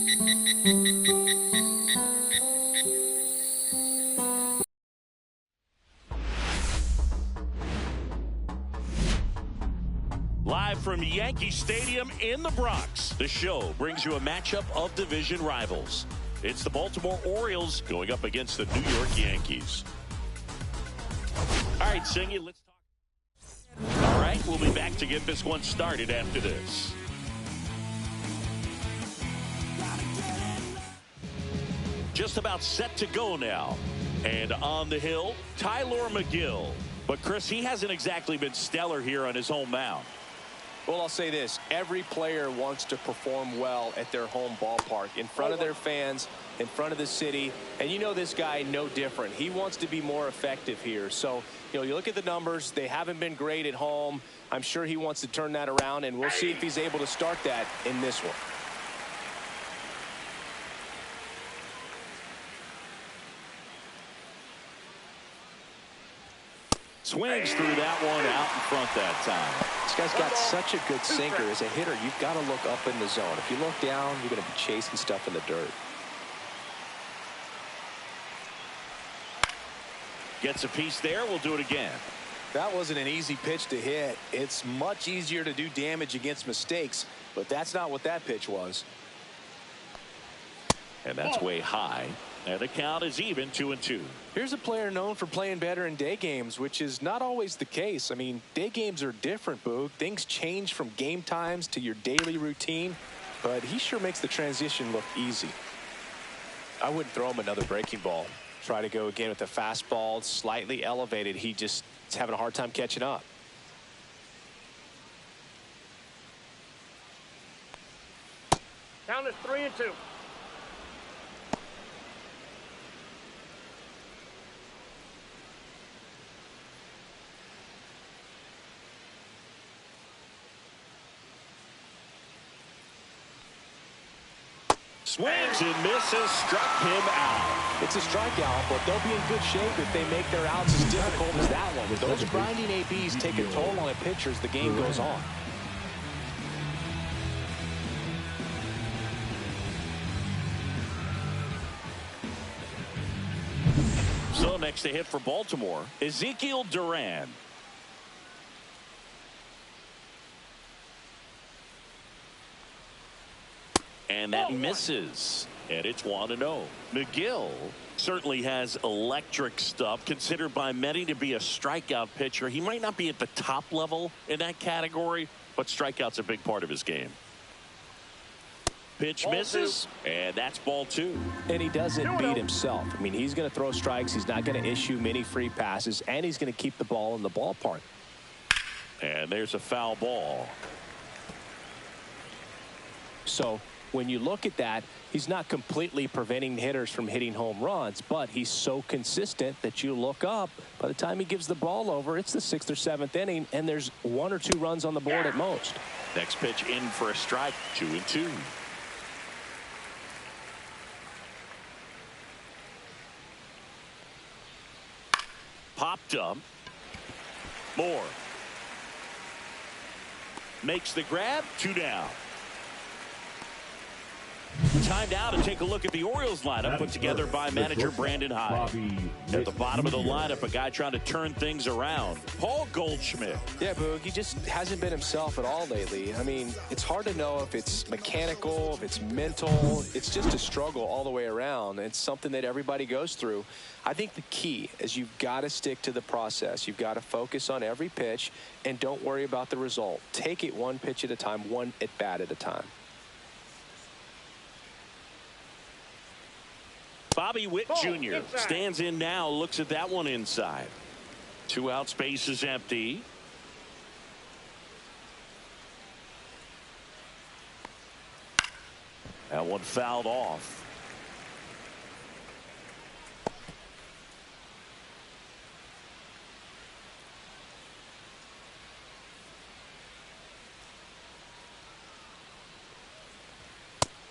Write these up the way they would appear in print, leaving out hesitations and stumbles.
Live from Yankee Stadium in the Bronx, the show brings you a matchup of division rivals. It's the Baltimore Orioles going up against the New York Yankees. All right, Singy, let's talk. All right, we'll be back to get this one started after this. Just about set to go now. And on the hill, Tyler McGill. But, Chris, he hasn't exactly been stellar here on his home mound. Well, I'll say this. Every player wants to perform well at their home ballpark, in front of their fans, in front of the city. And you know this guy no different. He wants to be more effective here. So, you look at the numbers. They haven't been great at home. I'm sure he wants to turn that around, and we'll see if he's able to start that in this one. Swings through that one out in front that time. This guy's got such a good sinker. As a hitter, you've got to look up in the zone. If you look down, you're going to be chasing stuff in the dirt. Gets a piece there. We'll do it again. That wasn't an easy pitch to hit. It's much easier to do damage against mistakes, but that's not what that pitch was. And that's way high. And the count is even, 2-2. Here's a player known for playing better in day games, which is not always the case. I mean, day games are different, Boog. Things change from game times to your daily routine, but he sure makes the transition look easy. I wouldn't throw him another breaking ball. Try to go again with the fastball, slightly elevated. He just is having a hard time catching up. Count is 3-2. Swings and misses, struck him out. It's a strikeout, but they'll be in good shape if they make their outs as difficult as that one. Those grinding ABs take a toll on a pitcher as the game goes on. So next to hit for Baltimore, Ezekiel Duran. And that misses. And it's 1-0. McGill certainly has electric stuff, considered by many to be a strikeout pitcher. He might not be at the top level in that category, but strikeout's a big part of his game. Pitch misses, and that's ball 2. And he doesn't beat himself. I mean, he's going to throw strikes. He's not going to issue many free passes, and he's going to keep the ball in the ballpark. And there's a foul ball. So when you look at that, he's not completely preventing hitters from hitting home runs, but he's so consistent that you look up. By the time he gives the ball over, it's the 6th or 7th inning, and there's 1 or 2 runs on the board at most. Next pitch in for a strike, 2-2. Popped up. Moore makes the grab, 2 down. Time now to take a look at the Orioles lineup put together by manager Brandon Hyde. At the bottom of the lineup, a guy trying to turn things around, Paul Goldschmidt. Yeah, Boog, he just hasn't been himself at all lately. I mean, it's hard to know if it's mechanical, if it's mental. It's just a struggle all the way around. It's something that everybody goes through. I think the key is you've got to stick to the process. You've got to focus on every pitch and don't worry about the result. Take it one pitch at a time, one at bat at a time. Bobby Witt Jr. stands in now, looks at that one inside. 2 out, space is empty. That one fouled off.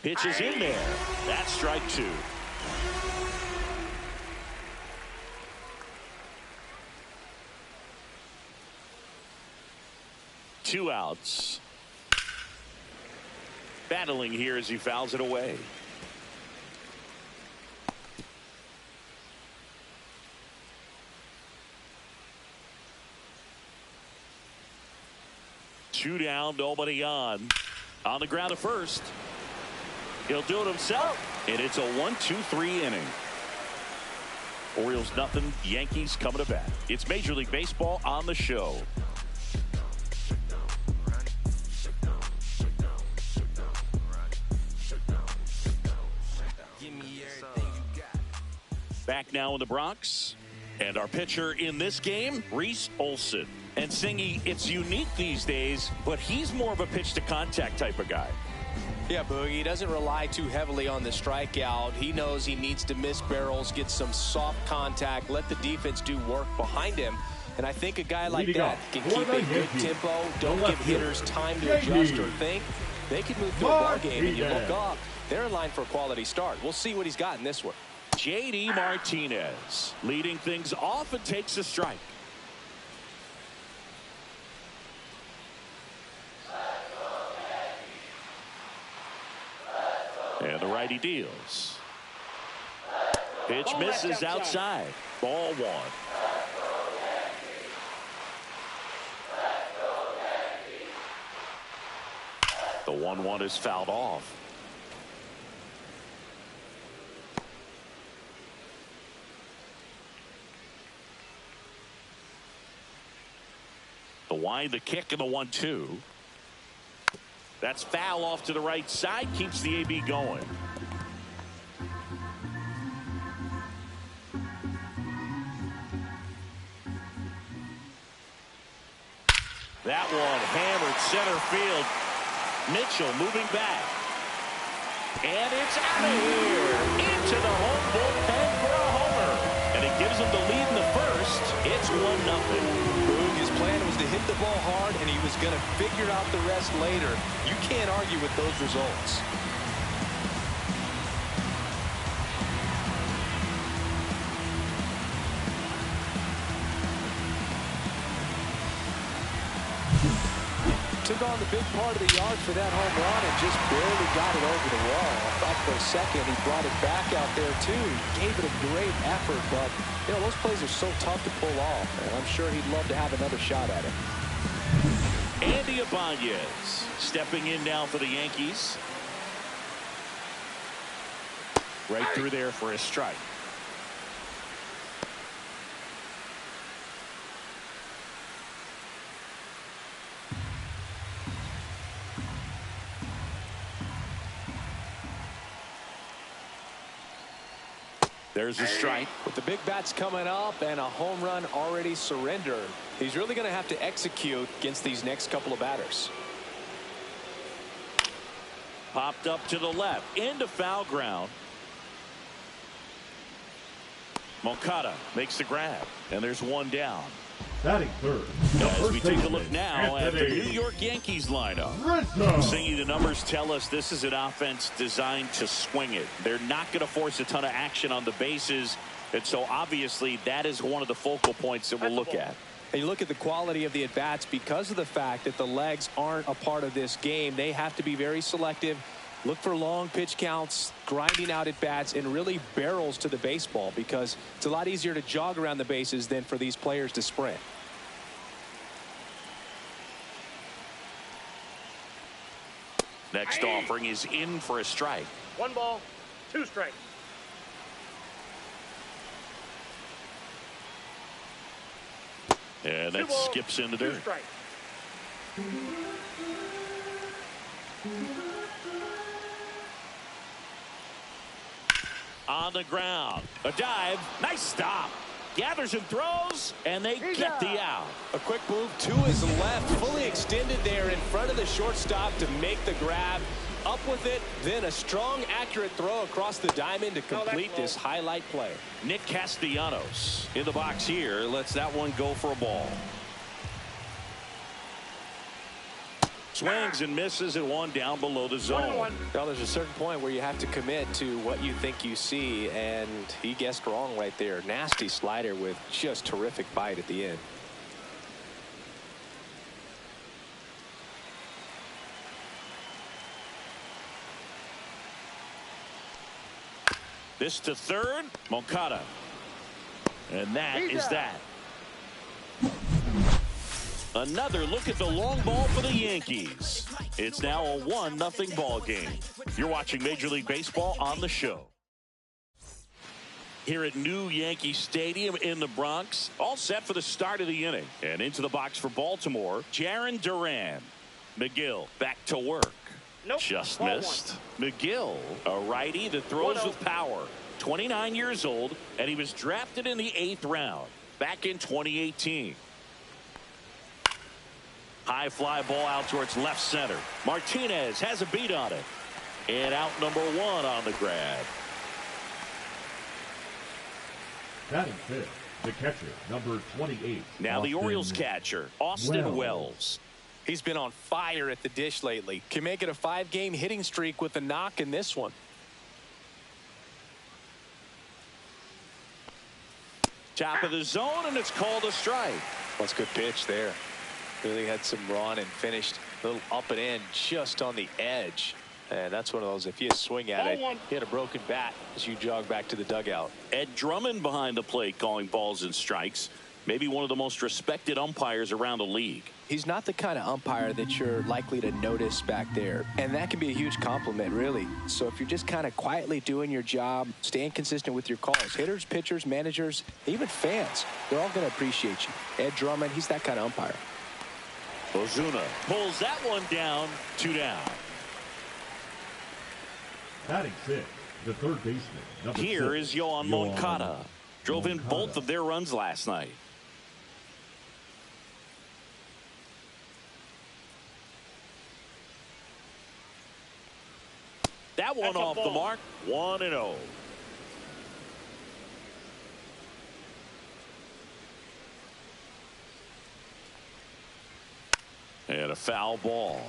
Pitch is in there. That's strike 2. Two outs. Battling here as he fouls it away. 2 down, nobody on. On the ground at first. He'll do it himself. And it's a 1-2-3 inning. Orioles nothing. Yankees coming to bat. It's Major League Baseball on the show. Back now in the Bronx. And our pitcher in this game, Reese Olson. And Singy, it's unique these days, but he's more of a pitch-to-contact type of guy. Yeah, Boogie, he doesn't rely too heavily on the strikeout. He knows he needs to miss barrels, get some soft contact, let the defense do work behind him. And I think a guy like that can keep a good tempo, don't give hitters time to adjust or think. They can move through a ball game, and you look up, they're in line for a quality start. We'll see what he's got in this one. J.D. Martinez leading things off and takes a strike. And the righty deals. Pitch misses outside. Ball 1. The 1-1 is fouled off. The wind, the kick, and the 1-2. That's foul off to the right side. Keeps the AB going. That one hammered center field. Mitchell moving back. And it's out of here. Into the home bullpen for a homer. And it gives them the lead in the first. It's 1-0. His plan was to hit the ball hard, and he was going to figure out the rest later. You can't argue with those results. Took on the big part of the yard for that home run and just barely got it over the wall. I thought for a second he brought it back out there too. He gave it a great effort, but you know those plays are so tough to pull off, and I'm sure he'd love to have another shot at it. Andy Ibanez stepping in now for the Yankees. Right through there for a strike. There's a strike. With the big bats coming up and a home run already surrendered, he's really going to have to execute against these next couple of batters. Popped up to the left into foul ground. Moncada makes the grab, and there's one down. Batting third. As we take a look now at the New York Yankees lineup. Singy, the numbers tell us this is an offense designed to swing it. They're not going to force a ton of action on the bases, and so obviously that is one of the focal points that we'll look at. And you look at the quality of the at-bats because of the fact that the legs aren't a part of this game. They have to be very selective. Look for long pitch counts, grinding out at bats, and really barrels to the baseball because it's a lot easier to jog around the bases than for these players to sprint. Next offering is in for a strike. 1 ball, 2 strikes. And that skips into dirt. On the ground, a dive, nice stop. Gathers and throws, and they get the out. A quick move to his left, fully extended there in front of the shortstop to make the grab. Up with it, then a strong, accurate throw across the diamond to complete this highlight play. Nick Castellanos in the box here lets that one go for a ball. Swings and misses and one down below the zone. Well, there's a certain point where you have to commit to what you think you see, and he guessed wrong right there. Nasty slider with just terrific bite at the end. This to third, Moncada. And that is that. Another look at the long ball for the Yankees. It's now a 1-0 ball game. You're watching Major League Baseball on the show. Here at New Yankee Stadium in the Bronx, all set for the start of the inning. And into the box for Baltimore, Jarren Duran. McGill back to work. Nope. Just Ball missed. McGill, a righty that throws with power. 29 years old, and he was drafted in the 8th round back in 2018. High fly ball out towards left center. Martinez has a beat on it. And out number 1 on the grab. Batting fifth, the catcher, number 28. Now the Orioles catcher, Austin Wells. He's been on fire at the dish lately. Can make it a 5-game hitting streak with a knock in this one. Top of the zone, and it's called a strike. That's a good pitch there. Really had some run and finished a little up and in just on the edge. And that's one of those, if you swing at it, hit a broken bat as you jog back to the dugout. Ed Drummond behind the plate calling balls and strikes. Maybe one of the most respected umpires around the league. He's not the kind of umpire that you're likely to notice back there. And that can be a huge compliment, really. So if you're just kind of quietly doing your job, staying consistent with your calls, hitters, pitchers, managers, even fans, they're all going to appreciate you. Ed Drummond, he's that kind of umpire. Ozuna pulls that one down, 2 down. Batting sixth, the third baseman, number Here 6, is Yoan Moncada. Drove in both of their runs last night. That one off the mark, 1-0. And a foul ball.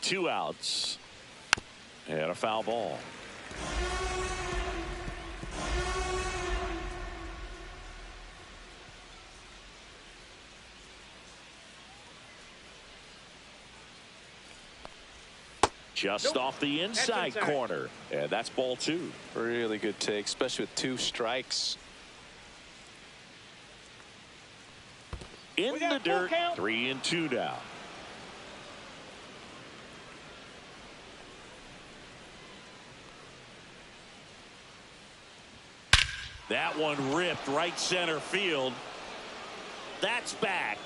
Two outs. And a foul ball. Just off the inside corner. And that's ball 2. Really good take, especially with 2 strikes. In the dirt, 3-2 now. That one ripped right center field. That's back.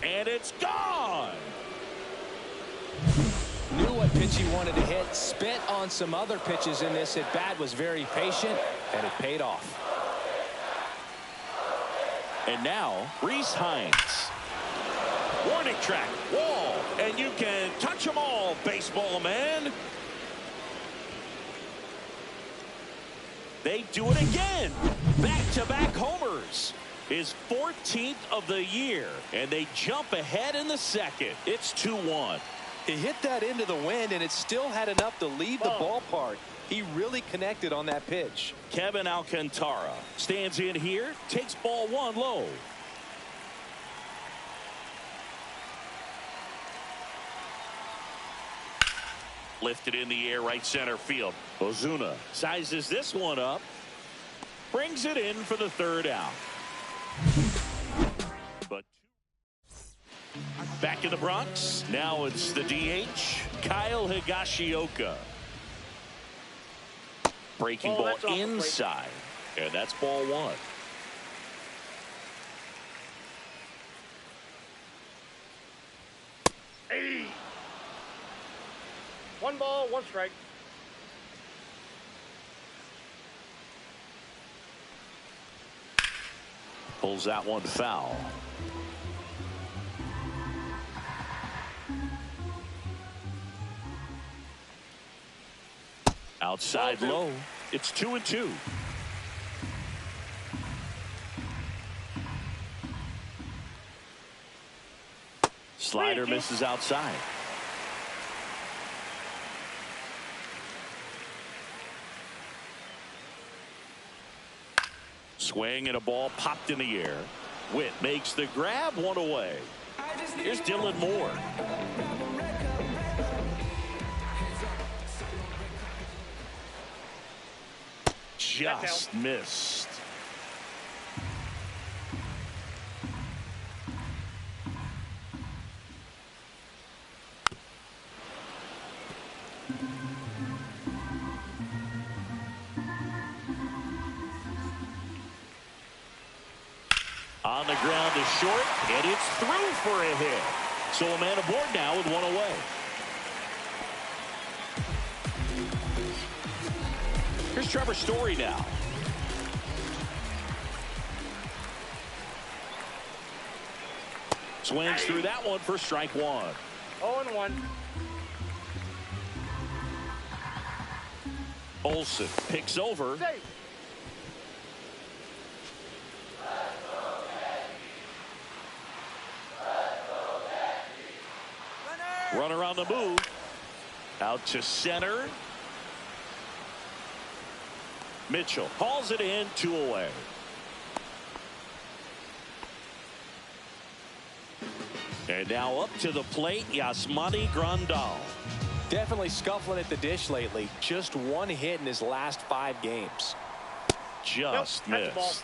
And it's gone. Knew what pitch he wanted to hit. Spit on some other pitches in this at bat. Was very patient, and it paid off. And now, Reese Hines. Warning track, wall, and you can touch them all, baseball man. They do it again. Back-to-back homers. His 14th of the year, and they jump ahead in the second. It's 2-1. He hit that into the wind, and it still had enough to leave the ballpark. He really connected on that pitch. Kevin Alcantara stands in here, takes ball 1 low. Lifted in the air, right center field. Ozuna sizes this one up, brings it in for the 3rd out. But back in the Bronx, now it's the DH, Kyle Higashioka. Breaking ball inside, and that's ball 1. Hey. 1 ball, 1 strike. Pulls that one foul. Outside low. It's 2-2. Slider misses outside. Swing and a ball popped in the air. Witt makes the grab, 1 away. Here's Dylan Moore. just missed. On the ground is short, and it's through for a hit. So a man aboard now with one away. Here's Trevor Story now. Swings through that one for strike one. 0-1. Olsen picks over. Safe. Runner on the move. Out to center. Mitchell hauls it in, 2 away. And now up to the plate, Yasmani Grandal. Definitely scuffling at the dish lately. Just 1 hit in his last 5 games. Just Nope, that's the ball. missed.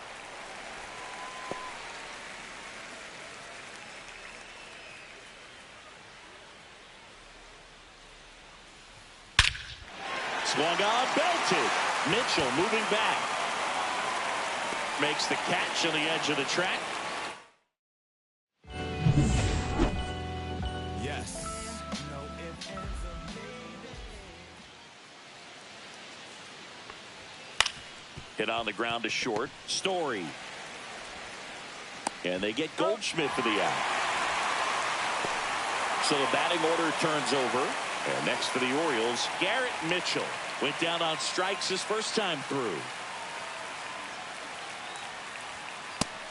Swung on, belted. Mitchell moving back. Makes the catch on the edge of the track. Yes. Hit on the ground to short. Story. And they get Goldschmidt for the out. So the batting order turns over. And next for the Orioles, Garrett Mitchell. Went down on strikes his first time through.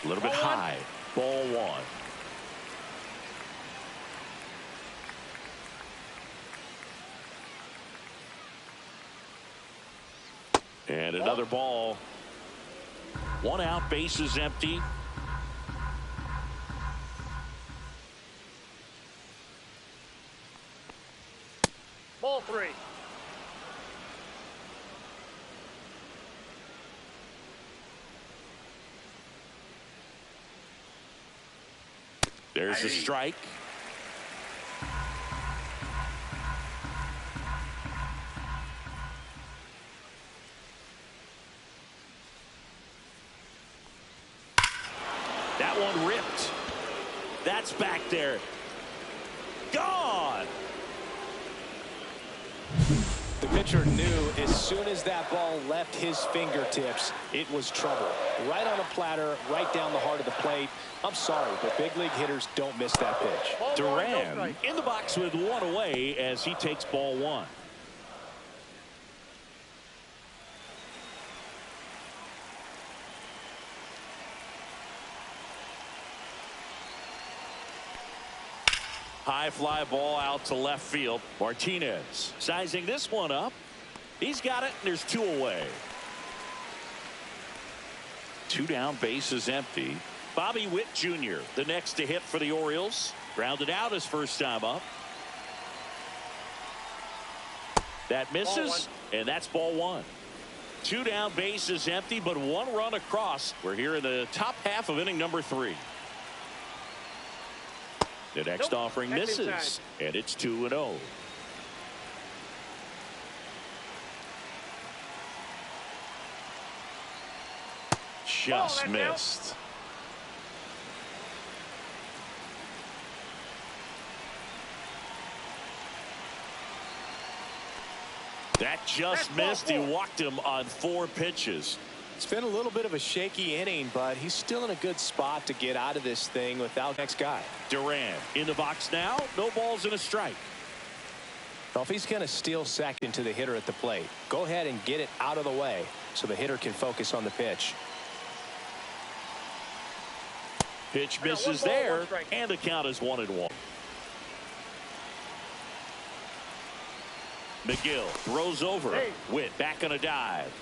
A little bit high. Ball 1. And another ball. 1 out, bases empty. Ball 3. There's a strike. That one ripped. That's back there. Gone. The pitcher knew as soon as that ball left his fingertips, it was trouble. Right on a platter, right down the heart of the plate. I'm sorry, but big league hitters don't miss that pitch. Ball 1, no Duran strike. in the box with 1 away as he takes ball 1. High fly ball out to left field. Martinez sizing this one up. He's got it, and there's 2 away. 2 down, bases empty. Bobby Witt Jr., the next to hit for the Orioles. Grounded out his first time up. That misses, and that's ball 1. 2 down, bases empty, but 1 run across. We're here in the top half of inning number 3. The next offering That's misses, inside. and it's 2-0. Just that's out. missed. That just That's ball missed. He 4. walked him on 4 pitches. It's been a little bit of a shaky inning, but he's still in a good spot to get out of this thing without next guy. Duran in the box now. No balls and a strike. Well, if he's going to steal second to the hitter at the plate, go ahead and get it out of the way so the hitter can focus on the pitch. Pitch I got 1 misses ball, 1 there, strike. and the count is 1-1. McGill throws over. Hey. Witt back on a dive.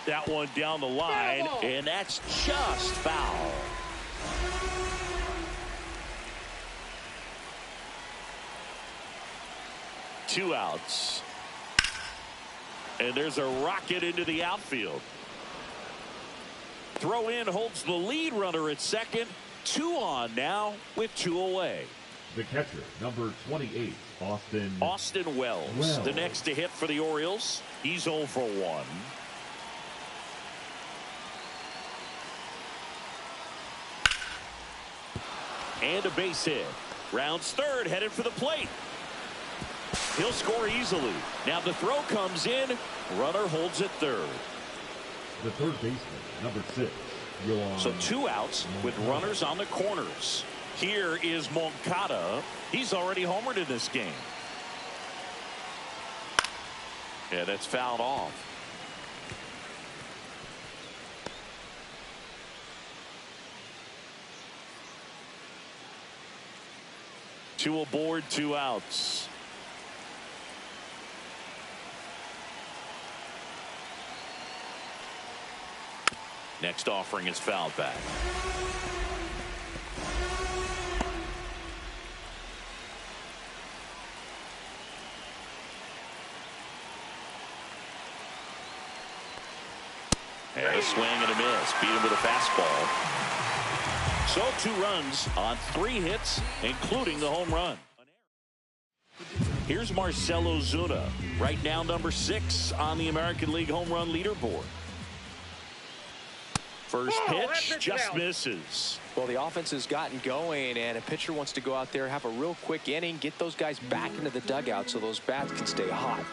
That one down the line, Foul ball. and that's just foul. 2 outs. And there's a rocket into the outfield. Throw in holds the lead runner at second. 2 on now with 2 away. The catcher, number 28, Austin Wells. The next to hit for the Orioles. He's 0 for 1. And a base hit. Rounds third, headed for the plate. He'll score easily. Now the throw comes in. Runner holds at third. The third baseman, number 6. So 2 outs with runners on the corners. Here is Moncada. He's already homered in this game. Yeah, that's fouled off. Two aboard, 2 outs. Next offering is fouled back. And a swing and a miss. Beat him with a fastball. So 2 runs on 3 hits, including the home run. Here's Marcell Ozuna, right now number 6 on the American League home run leaderboard. First pitch just misses. Well, the offense has gotten going, and a pitcher wants to go out there, have a real quick inning, get those guys back into the dugout so those bats can stay hot.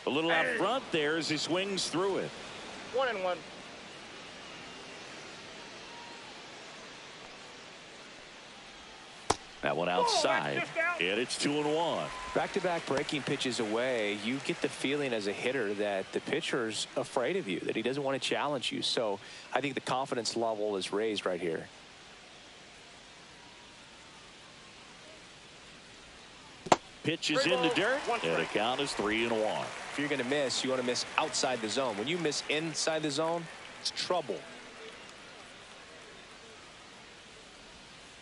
A little out front there as he swings through it. 1-1. That one outside, and it's 2-1. Back-to-back breaking pitches away, you get the feeling as a hitter that the pitcher's afraid of you, that he doesn't want to challenge you. So I think the confidence level is raised right here. Pitch is in the dirt, and the count is 3-1. If you're going to miss, you want to miss outside the zone. When you miss inside the zone, it's trouble.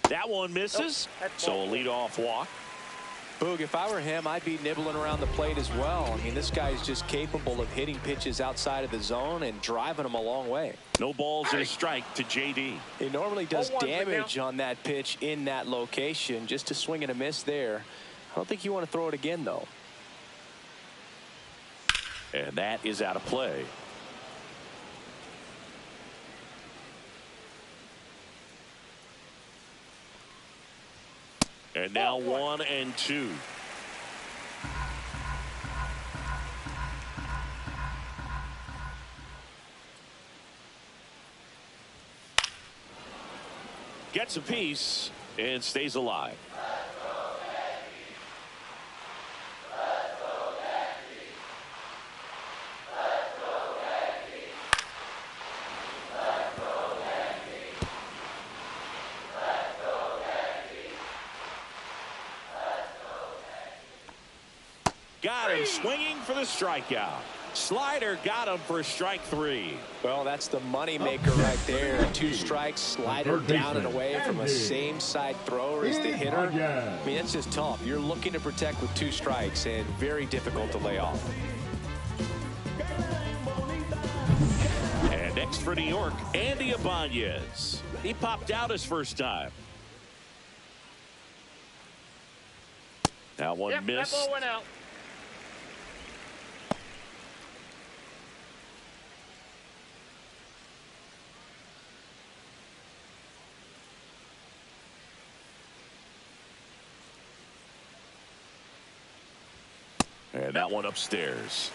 That one misses, so a leadoff walk. Boog, if I were him, I'd be nibbling around the plate as well. I mean, this guy's just capable of hitting pitches outside of the zone and driving them a long way. No balls and a strike to JD. He normally does damage on that pitch in that location. Just a swing and a miss there. I don't think you want to throw it again, though. And that is out of play. And now 1-2. Gets a piece and stays alive. Got him swinging for the strikeout. Slider got him for strike 3. Well, that's the money maker right there. 2 strikes, slider down and away from a same side thrower as the hitter. I mean, it's just tough. You're looking to protect with 2 strikes and very difficult to lay off. And next for New York, Andy Ibanez. He popped out his first time. That one missed. That ball went out. And that one upstairs.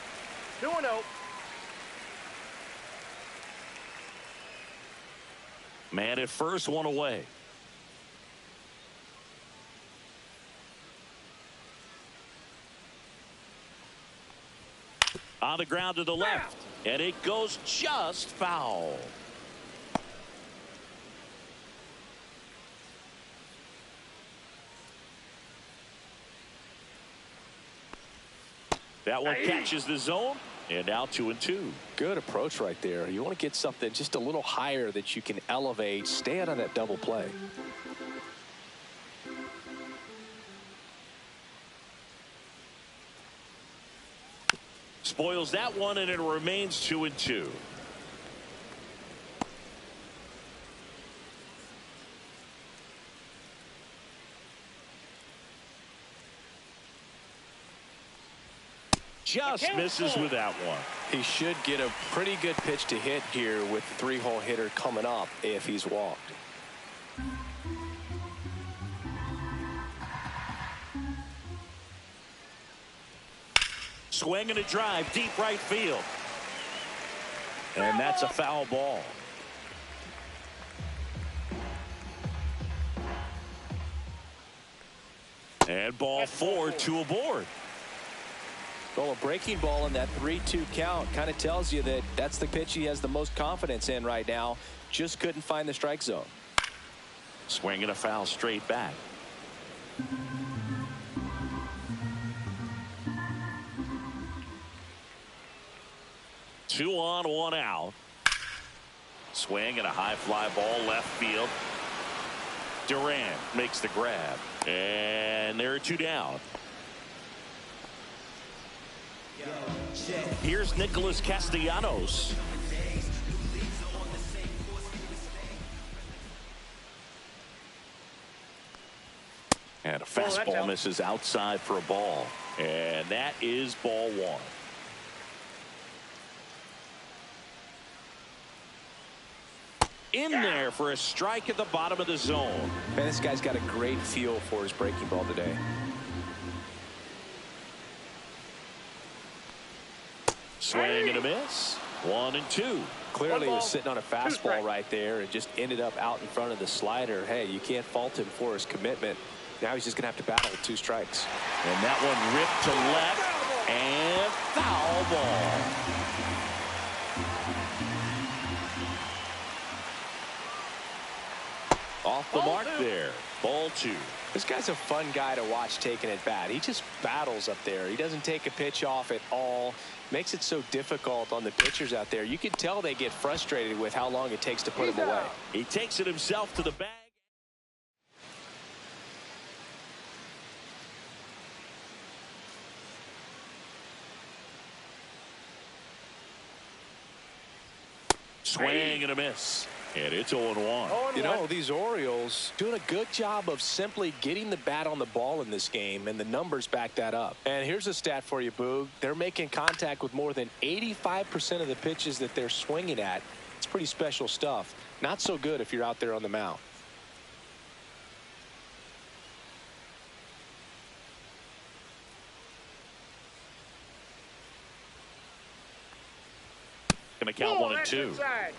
2-0. Man at first, 1 away. On the ground to the left, and it goes just foul. That one catches the zone, and now 2-2. Good approach right there. You want to get something just a little higher that you can elevate. Stay out of that double play. spoils that one, and it remains 2-2. Just misses with that one. He should get a pretty good pitch to hit here with the 3-hole hitter coming up if he's walked. Swing and a drive, deep right field. And that's a foul ball. And ball 4, 2 aboard. Well, a breaking ball in that 3-2 count kind of tells you that that's the pitch he has the most confidence in right now. Just couldn't find the strike zone. Swing and a foul straight back. Two on, one out. Swing and a high fly ball left field. Durant makes the grab. And there are 2 down. Here's Nicholas Castellanos. And a fastball misses outside for a ball. And that is ball 1. In there for a strike at the bottom of the zone. Man, this guy's got a great feel for his breaking ball today. Swing and a miss. 1-2. Clearly he was sitting on a fastball right there and just ended up out in front of the slider. Hey, you can't fault him for his commitment. Now he's just going to have to battle with 2 strikes. And that one ripped to left and foul ball. Off the mark there. Ball 2. This guy's a fun guy to watch taking at bat. He just battles up there. He doesn't take a pitch off at all. Makes it so difficult on the pitchers out there. You can tell they get frustrated with how long it takes to put him away. He takes it himself to the bag. Swing and a miss. And it's 0-1. You know, these Orioles doing a good job of simply getting the bat on the ball in this game, and the numbers back that up. And here's a stat for you, Boog. They're making contact with more than 85% of the pitches that they're swinging at. It's pretty special stuff. Not so good if you're out there on the mound. Going to count 1-2.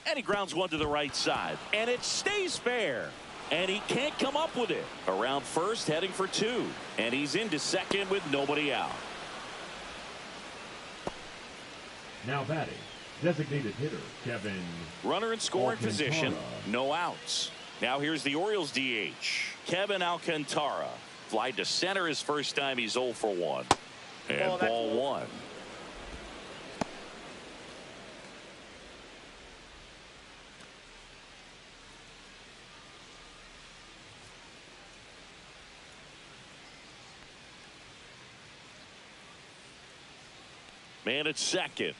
And he grounds one to the right side. And it stays fair. And he can't come up with it. Around first, heading for 2. And he's into second with nobody out. Now batting, designated hitter Kevin. Runner in scoring Alcantara. position. No outs. Now here's the Orioles DH. Kevin Alcantara. Fly to center his first time. He's 0 for 1. And ball 1. Man at second.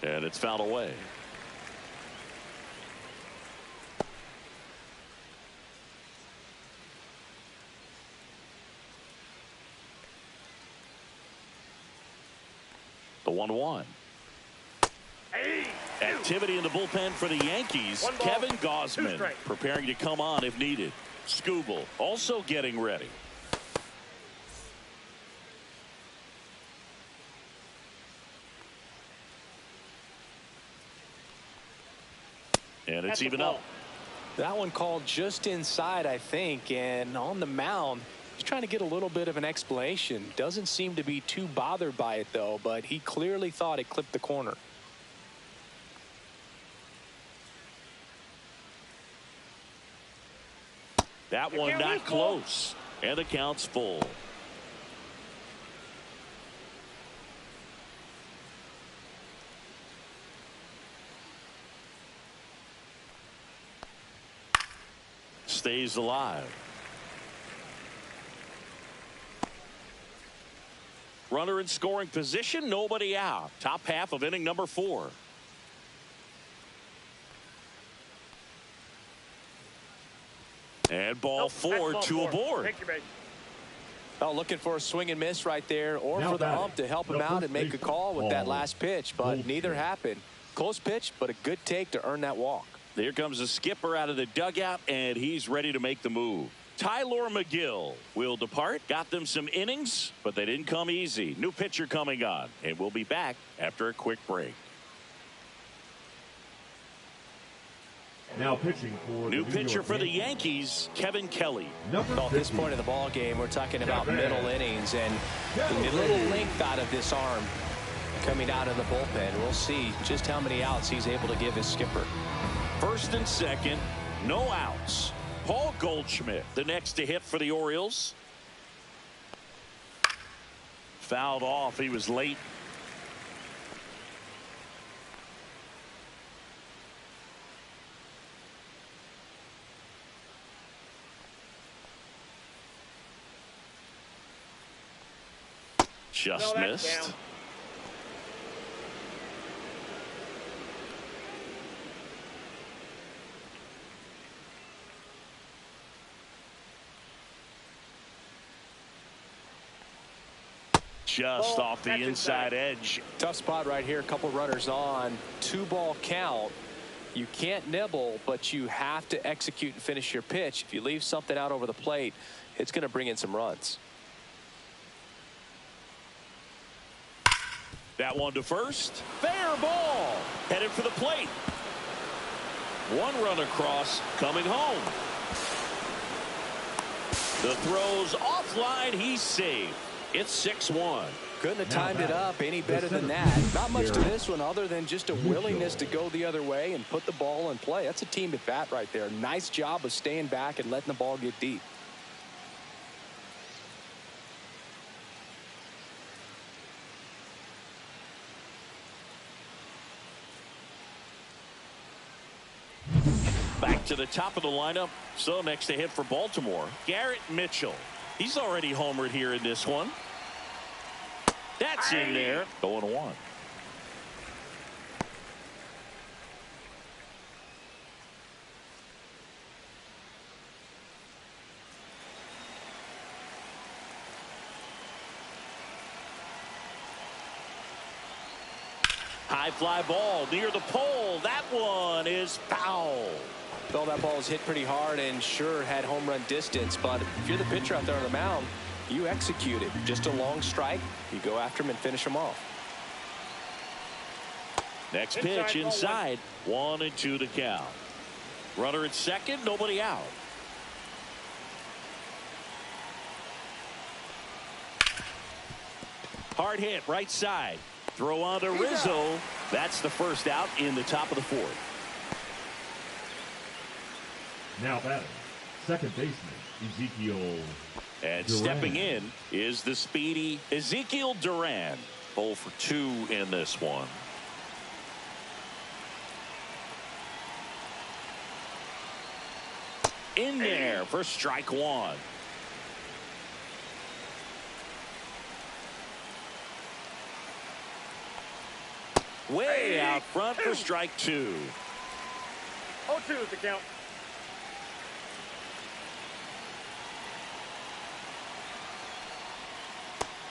And it's fouled away. The 1-1. Activity in the bullpen for the Yankees. Kevin Gausman preparing to come on if needed. Skubal also getting ready. And it's even up. That one called just inside, I think, and on the mound, he's trying to get a little bit of an explanation. Doesn't seem to be too bothered by it, though, but he clearly thought it clipped the corner. That one not close. And the count's full. stays alive. Runner in scoring position, nobody out. Top half of inning number 4. And ball 4 to a board. Take your base. Oh, looking for a swing and miss right there, or Now for the batting, ump to help him the out first and make a baseman, call with that ball. last pitch, but neither happened. Close pitch, but a good take to earn that walk. Here comes the skipper out of the dugout, and he's ready to make the move. Tyler McGill will depart. Got them some innings, but they didn't come easy. New pitcher coming on, and we'll be back after a quick break. Now pitching for New the pitcher for the Yankees, Kevin Kelly. At this point in the ball game, we're talking about middle innings, and a little length out of this arm coming out of the bullpen. We'll see just how many outs he's able to give his skipper. First and second, no outs. Paul Goldschmidt, the next to hit for the Orioles. Fouled off. He was late. Just missed. Down. Just off the inside edge. Tough spot right here. A couple runners on. 2-ball count. You can't nibble, but you have to execute and finish your pitch. If you leave something out over the plate, it's going to bring in some runs. That one to first. Fair ball. Headed for the plate. One run across, coming home. The throw's offline. He's saved. It's 6-1. Couldn't have timed it up any better than that. Not much to this one other than just a willingness to go the other way and put the ball in play. That's a team at bat right there. Nice job of staying back and letting the ball get deep. Back to the top of the lineup. So next to hit for Baltimore, Garrett Mitchell. He's already homered here in this one. That's in there. 0-1. High fly ball near the pole. That one is foul. Well, that ball was hit pretty hard and sure had home run distance, but if you're the pitcher out there on the mound, you execute it. Just a long strike. You go after him and finish him off. Next pitch inside. 1-2 to count. Runner at second, nobody out. Hard hit right side. Throw on to Rizzo. That's the first out in the top of the 4th. Now batting, second baseman, Ezekiel. And Duran. stepping in is the speedy Ezekiel Duran. 0 for 2 in this one. In there for strike 1. Way out front for strike 2. 0-2 is the count.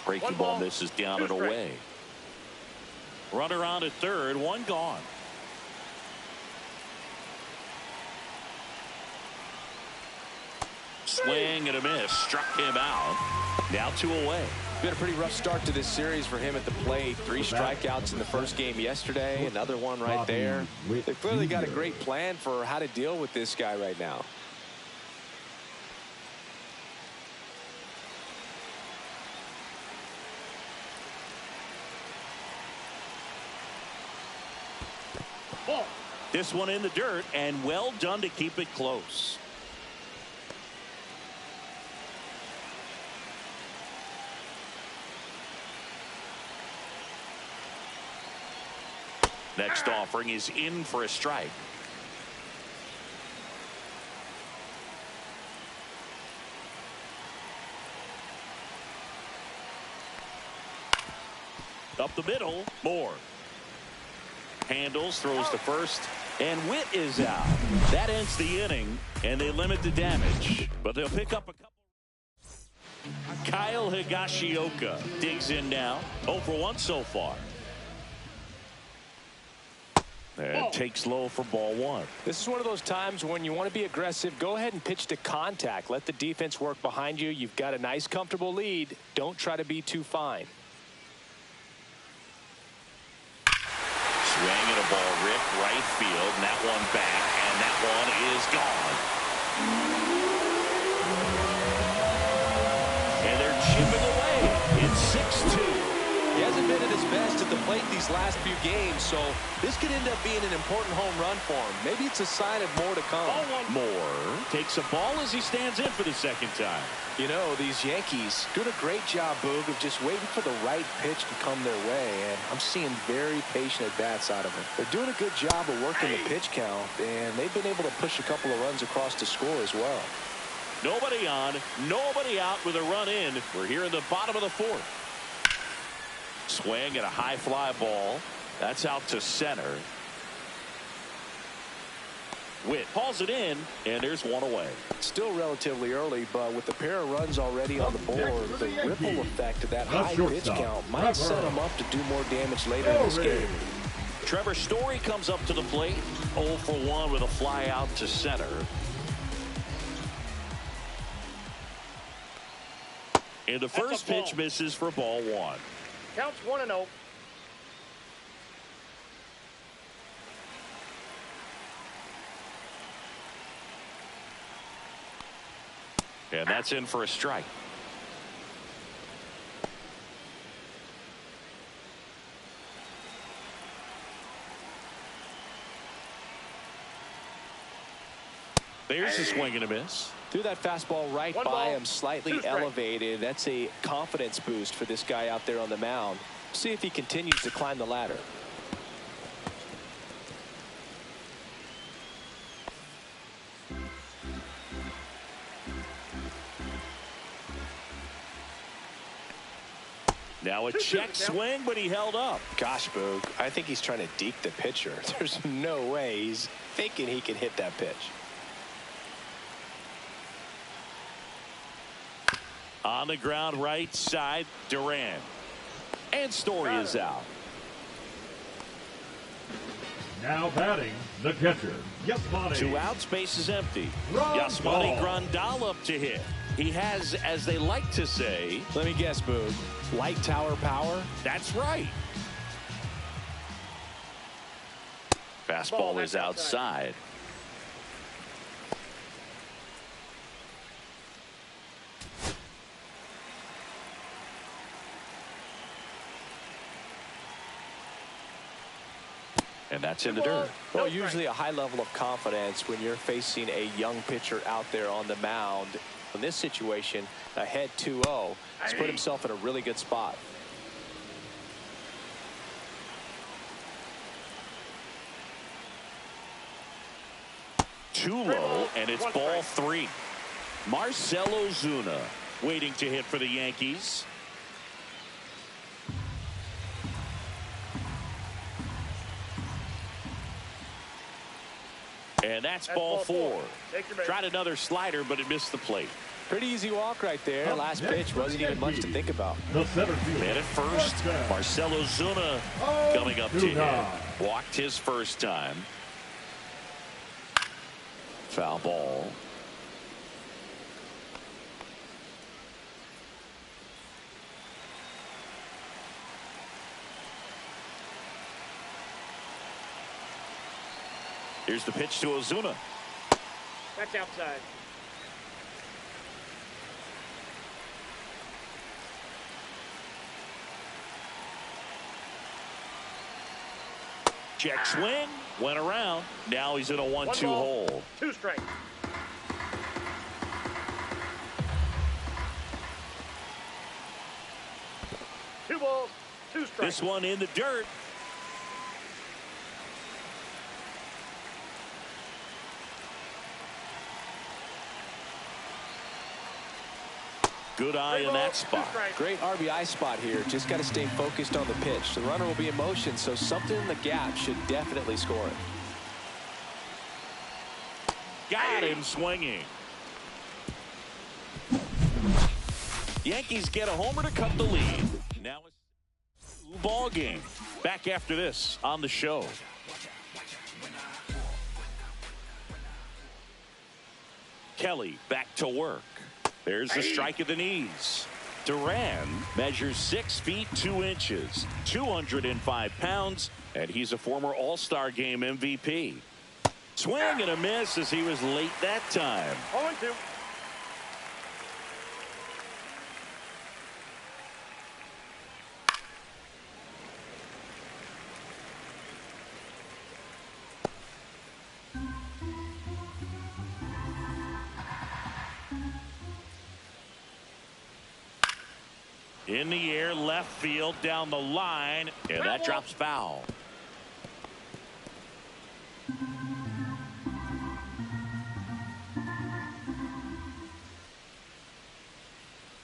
Breaking One ball ball, misses down 2 and strikes. away. Runner on at third, 1 gone. Swing and a miss. Struck him out. Now 2 away. Been a pretty rough start to this series for him at the plate. 3 strikeouts in the first game yesterday. Another one right there. They've clearly got a great plan for how to deal with this guy right now. Ball. This one in the dirt, and well done to keep it close. Next offering is in for a strike. Up the middle, Moore. Handles, throws to first, and Witt is out. That ends the inning, and they limit the damage. But they'll pick up a couple. Kyle Higashioka digs in now. 0 for 1 so far. And takes low for ball 1. This is one of those times when you want to be aggressive. Go ahead and pitch to contact. Let the defense work behind you. You've got a nice, comfortable lead. Don't try to be too fine. Swing and a ball ripped right field, and that one back, and that one is gone. And they're chipping away. It's 6-2. He hasn't been at his best at the plate these last few games, so this could end up being an important home run for him. Maybe it's a sign of more to come. Moore takes a ball as he stands in for the second time. You know, these Yankees doing a great job, Boog, of just waiting for the right pitch to come their way, and I'm seeing very patient at-bats out of them. They're doing a good job of working the pitch count, and they've been able to push a couple of runs across to score as well. Nobody on, nobody out with a run in. We're here in the bottom of the 4th. Swing at a high fly ball. That's out to center. Witt hauls it in, and there's one away. Still relatively early, but with a pair of runs already on the board, the ripple effect of that high pitch count might set him up to do more damage later in this game. Trevor Story comes up to the plate. 0 for 1 with a fly out to center. And the first pitch misses for ball 1. Counts 1-0. And that's in for a strike. There's a swing and a miss. Threw that fastball right by him, slightly elevated. That's a confidence boost for this guy out there on the mound. See if he continues to climb the ladder. Now a check swing, but he held up. Gosh, Boog, I think he's trying to deke the pitcher. There's no way he's thinking he can hit that pitch. On the ground right side, Duran. And Story is out. Now batting, the catcher, Yasmani. 2 outs, base is empty. Yasmani Grandal up to hit. He has, as they like to say, let me guess, Boog, light tower power? That's right. Fastball is outside. And that's in the dirt. Well, usually a high level of confidence when you're facing a young pitcher out there on the mound. In this situation, ahead 2-0, he's put himself in a really good spot. Too low, and it's ball 3. Marcell Ozuna waiting to hit for the Yankees. And that's ball 4. Tried another slider, but it missed the plate. Pretty easy walk right there. Last pitch wasn't even much to think about. Man at first, Marcell Ozuna coming up to hit. Walked his first time. Foul ball. Here's the pitch to Ozuna. That's outside. Check swing, went around. Now he's in a 1-2 hole. 2 strikes. Two balls, 2 strikes. This one in the dirt. Good eye in that spot. Great RBI spot here. Just got to stay focused on the pitch. The runner will be in motion, so something in the gap should definitely score it. Got him swinging. Yankees get a homer to cut the lead. Now it's a ball game. Back after this on the show. Kelly back to work. There's a strike at the knees. Duran measures 6 feet 2 inches, 205 pounds, and he's a former All-Star Game MVP. Swing and a miss as he was late that time. 0-2. In the air, left field, down the line, and that drops foul.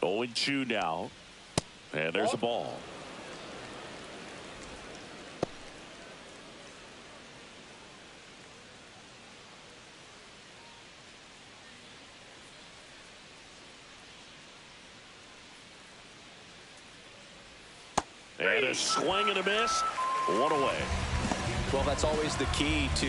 Oh, 0-2 now, and there's a ball. And a swing and a miss. One away. Well, that's always the key to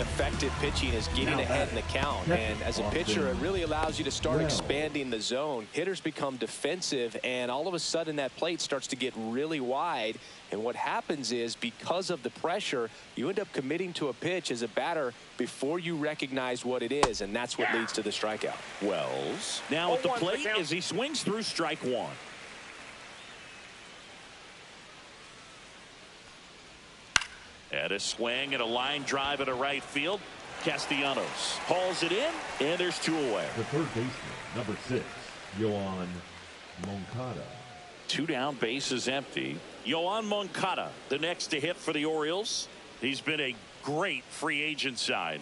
effective pitching, is getting ahead in the count. And as a pitcher, it really allows you to start expanding the zone. Hitters become defensive, and all of a sudden that plate starts to get really wide. And what happens is, because of the pressure, you end up committing to a pitch as a batter before you recognize what it is, and that's what leads to the strikeout. Wells now at the plate as he swings through strike one. And a swing and a line drive at a right field. Castellanos hauls it in, and there's 2 away. The third baseman, number 6, Yoan Moncada. 2 down, bases empty. Yoan Moncada, the next to hit for the Orioles. He's been a great free agent sign.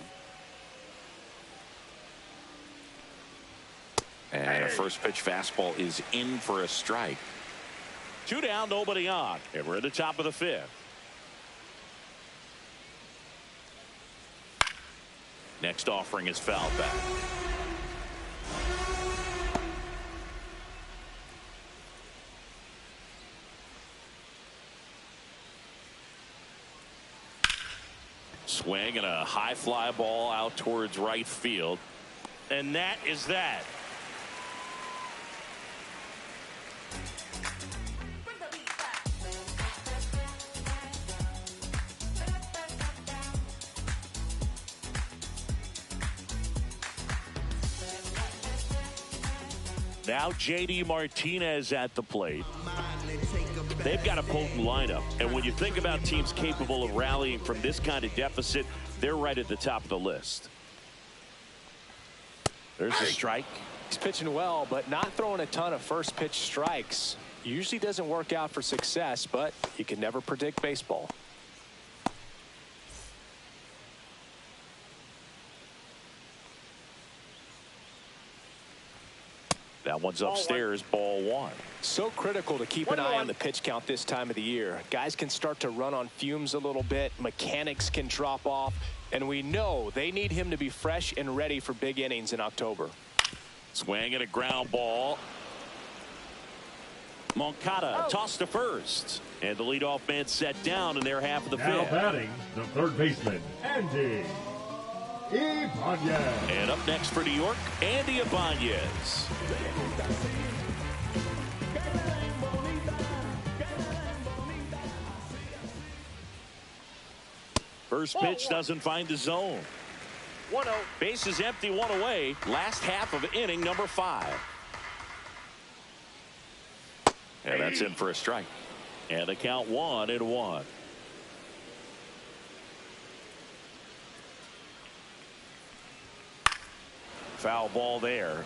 And a first pitch fastball is in for a strike. 2 down, nobody on, and we're at the top of the 5th. Next offering is fouled back. Swing and a high fly ball out towards right field. And that is that. Now JD Martinez at the plate. They've got a potent lineup, and when you think about teams capable of rallying from this kind of deficit, they're right at the top of the list. There's a strike. He's pitching well, but not throwing a ton of first pitch strikes. Usually doesn't work out for success, but you can never predict baseball. That one's upstairs, ball 1. So critical to keep an eye on the pitch count this time of the year. Guys can start to run on fumes a little bit. Mechanics can drop off. And we know they need him to be fresh and ready for big innings in October. Swing and a ground ball. Moncada tossed to first. And the leadoff man set down in their half of the 5th. Now batting, the third baseman, Andy Ibanez. And up next for New York, Andy Ibanez. First pitch doesn't find the zone. 1-0. Bases empty, 1 away. Last half of inning number 5. And that's in for a strike. And the count 1-1. Foul ball there.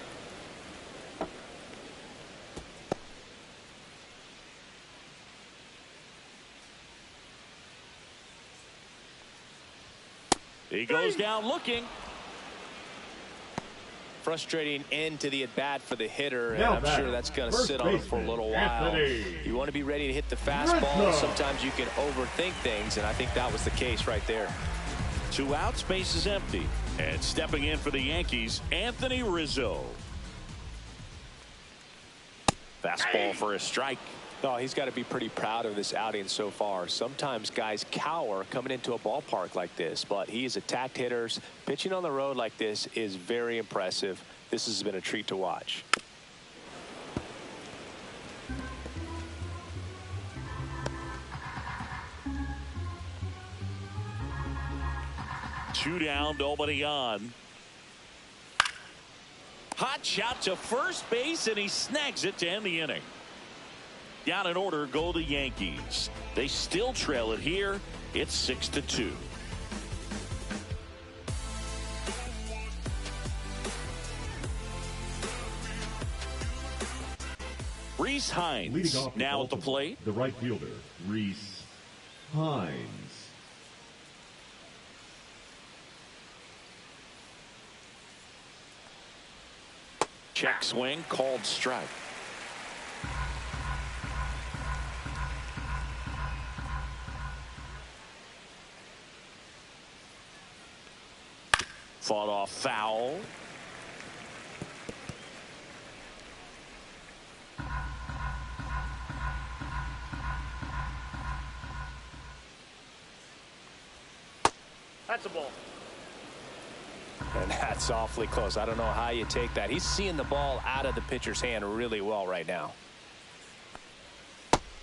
He goes down looking. frustrating end to the at-bat for the hitter, and Now I'm sure that's going to sit on him for a little while. Anthony. You want to be ready to hit the fastball. Sometimes you can overthink things, and I think that was the case right there. 2 outs, base is empty. And stepping in for the Yankees, Anthony Rizzo. Fastball for a strike. Oh, he's got to be pretty proud of this outing so far. Sometimes guys cower coming into a ballpark like this, but he's attacked hitters. Pitching on the road like this is very impressive. This has been a treat to watch. Two down, nobody on. Hot shot to first base, and he snags it to end the inning. Down in order go the Yankees. They still trail it here. It's 6-2. Rhys Hines now at the plate. The right fielder, Rhys Hines. Check swing, called strike. Fought off foul. That's a ball. And that's awfully close. I don't know how you take that. He's seeing the ball out of the pitcher's hand really well right now.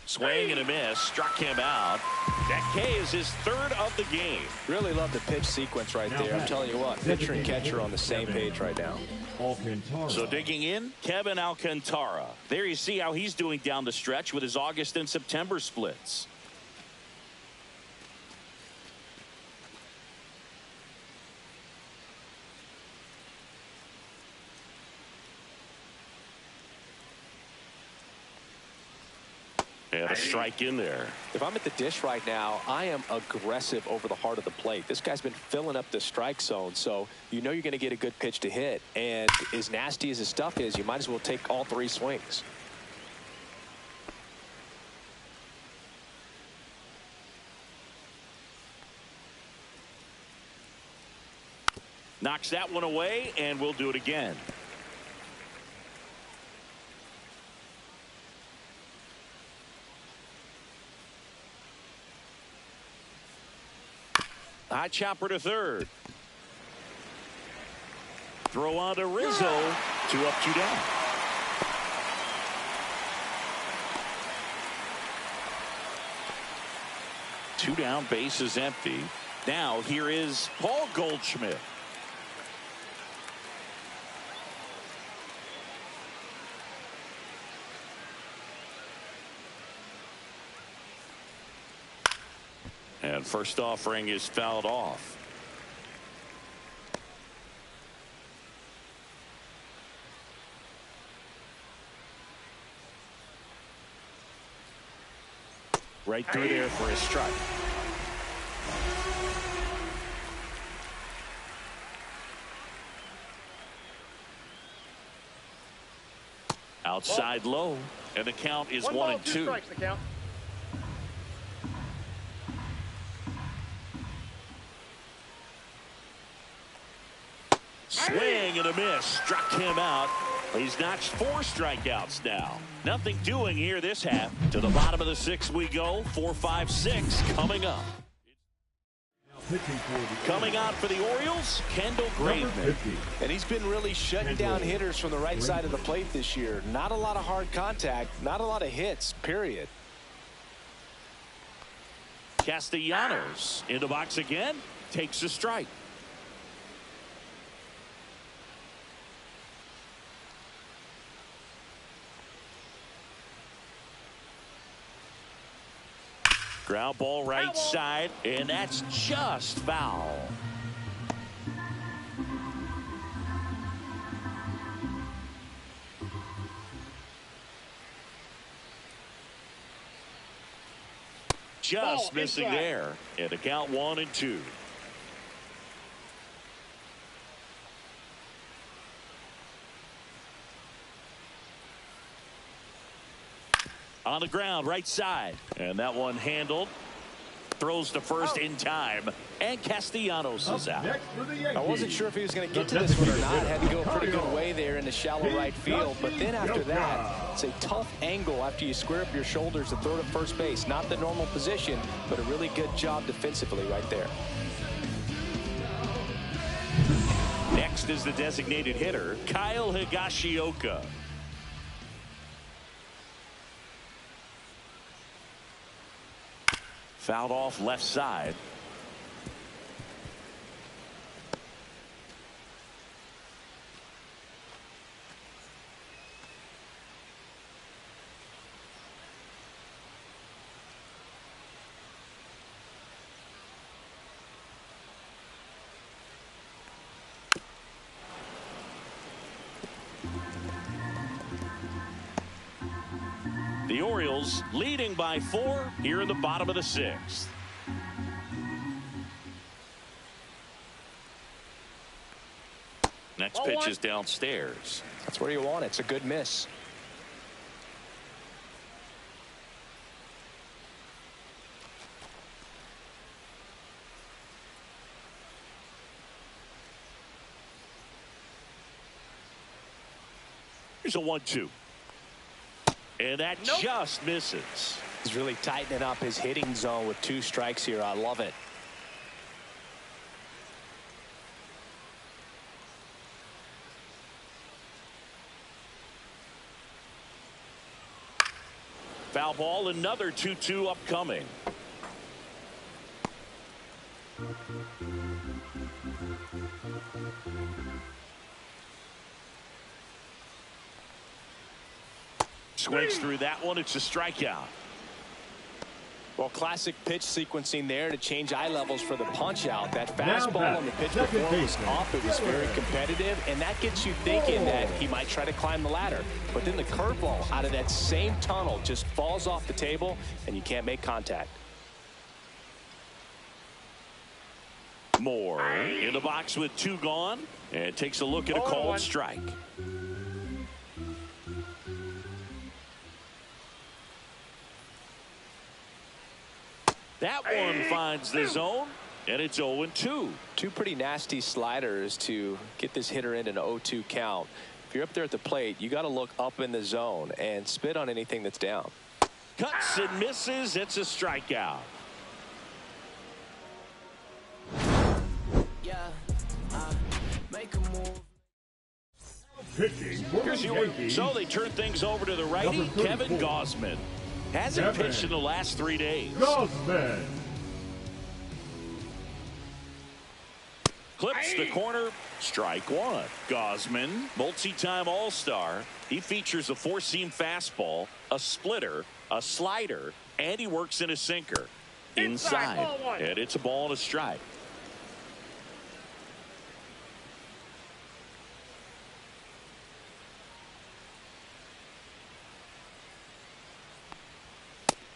Swing and a miss, struck him out. That K is his 3rd of the game. Really love the pitch sequence right there. I'm telling you what, pitcher and catcher on the same page right now. Alcantara. So digging in, Kevin Alcantara. There you see how he's doing down the stretch with his August and September splits. And a strike in there. If I'm at the dish right now, I am aggressive over the heart of the plate. This guy's been filling up the strike zone, so you know you're going to get a good pitch to hit. And as nasty as his stuff is, you might as well take all 3 swings. Knocks that one away, and we'll do it again. High chopper to third. Throw on to Rizzo. 2 up, 2 down. Two down, base is empty. Now here is Paul Goldschmidt. And first offering is fouled off. Right through there for a strike. Outside low, and the count is 1 and 2. Strikes the count. Swing and a miss, struck him out. He's notched 4 strikeouts now. Nothing doing here this half. To the bottom of the 6th we go. 4, 5, 6 coming up. Coming on for the Orioles, Kendall Graveman. And he's been really shutting down hitters from the right side of the plate this year. Not a lot of hard contact, not a lot of hits, period. Castellanos in the box again, takes a strike. Ground ball right side, and that's just foul. Just missing there. And the count 1 and 2. On the ground, right side. And that one handled. Throws to first in time. And Castellanos is out. I wasn't sure if he was going to get to this one or not. Had to go a pretty good way there in the shallow right field. But then after that, it's a tough angle after you square up your shoulders to throw to first base. Not the normal position, but a really good job defensively right there. Next is the designated hitter, Kyle Higashioka. Fouled off left side. The Orioles leading by 4 here in the bottom of the 6th. Next pitch is downstairs. That's where you want it. It's a good miss. Here's a 1-2. And that just misses. He's really tightening up his hitting zone with 2 strikes here. I love it. Foul ball, another 2-2 upcoming. Swings through that one. It's a strikeout. Well, classic pitch sequencing there to change eye levels for the punch out. That fastball on the pitch before was up. It was very competitive, and that gets you thinking that he might try to climb the ladder. But then the curveball out of that same tunnel just falls off the table, and you can't make contact. Moore in the box with 2 gone, and takes a look at a called strike. That one finds the zone, and it's 0-2. 2 pretty nasty sliders to get this hitter in an 0-2 count. If you're up there at the plate, you got to look up in the zone and spit on anything that's down. Cuts and misses. It's a strikeout. Make a move. Pitching for the Yankees. So they turn things over to the righty, Kevin Gausman. Hasn't pitched in the last 3 days. Gausman. Clips the corner. Strike 1. Gausman, multi-time All-Star. He features a 4-seam fastball, a splitter, a slider, and he works in a sinker. Inside. And it's a ball and a strike.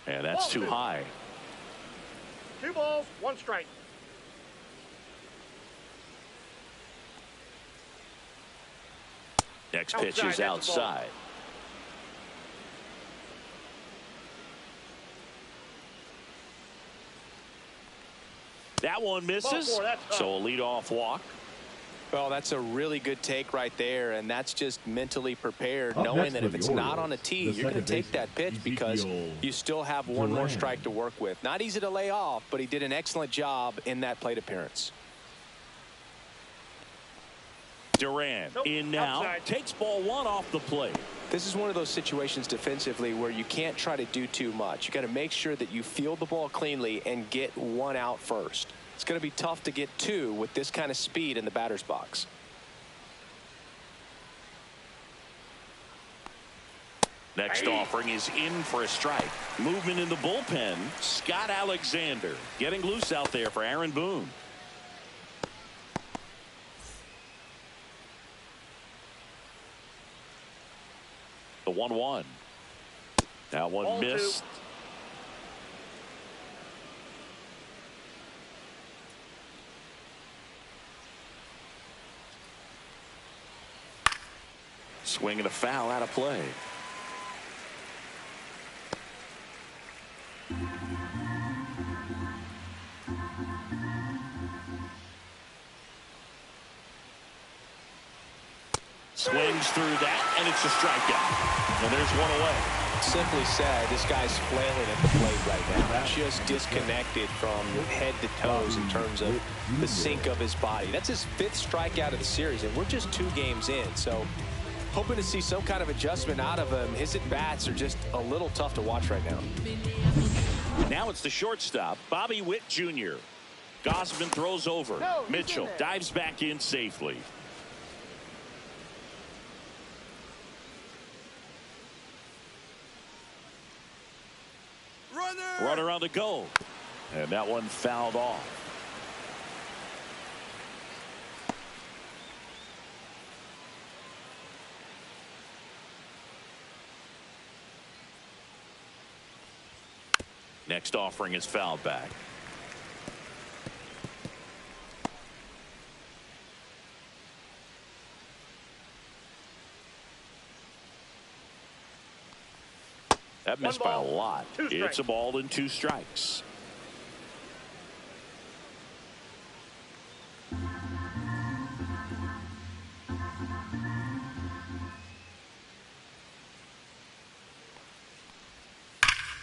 And that's too high. 2 balls, 1 strike. Next pitch is outside. That one misses. So a leadoff walk. Well, that's a really good take right there, and that's just mentally prepared, knowing that if it's not on a tee, you're going to take that pitch because you still have 1 more strike to work with. Not easy to lay off, but he did an excellent job in that plate appearance. Duran in now, takes ball 1 off the plate. This is one of those situations defensively where you can't try to do too much. You got to make sure that you field the ball cleanly and get 1 out first. It's going to be tough to get 2 with this kind of speed in the batter's box. Next offering is in for a strike. Movement in the bullpen. Scott Alexander getting loose out there for Aaron Boone. The 1-1. That one missed. Swing and a foul out of play. Swings through that, and it's a strikeout. And there's one away. Simply said, this guy's flailing at the plate right now. Just disconnected from head to toes in terms of the sink of his body. That's his 5th strikeout of the series, and we're just 2 games in. So hoping to see some kind of adjustment out of him. His at-bats are just a little tough to watch right now. Now it's the shortstop, Bobby Witt Jr. Gausman throws over. Mitchell dives back in safely. Runner on the go. And that one fouled off. Next offering is fouled back. That missed by a lot. It's a ball and 2 strikes.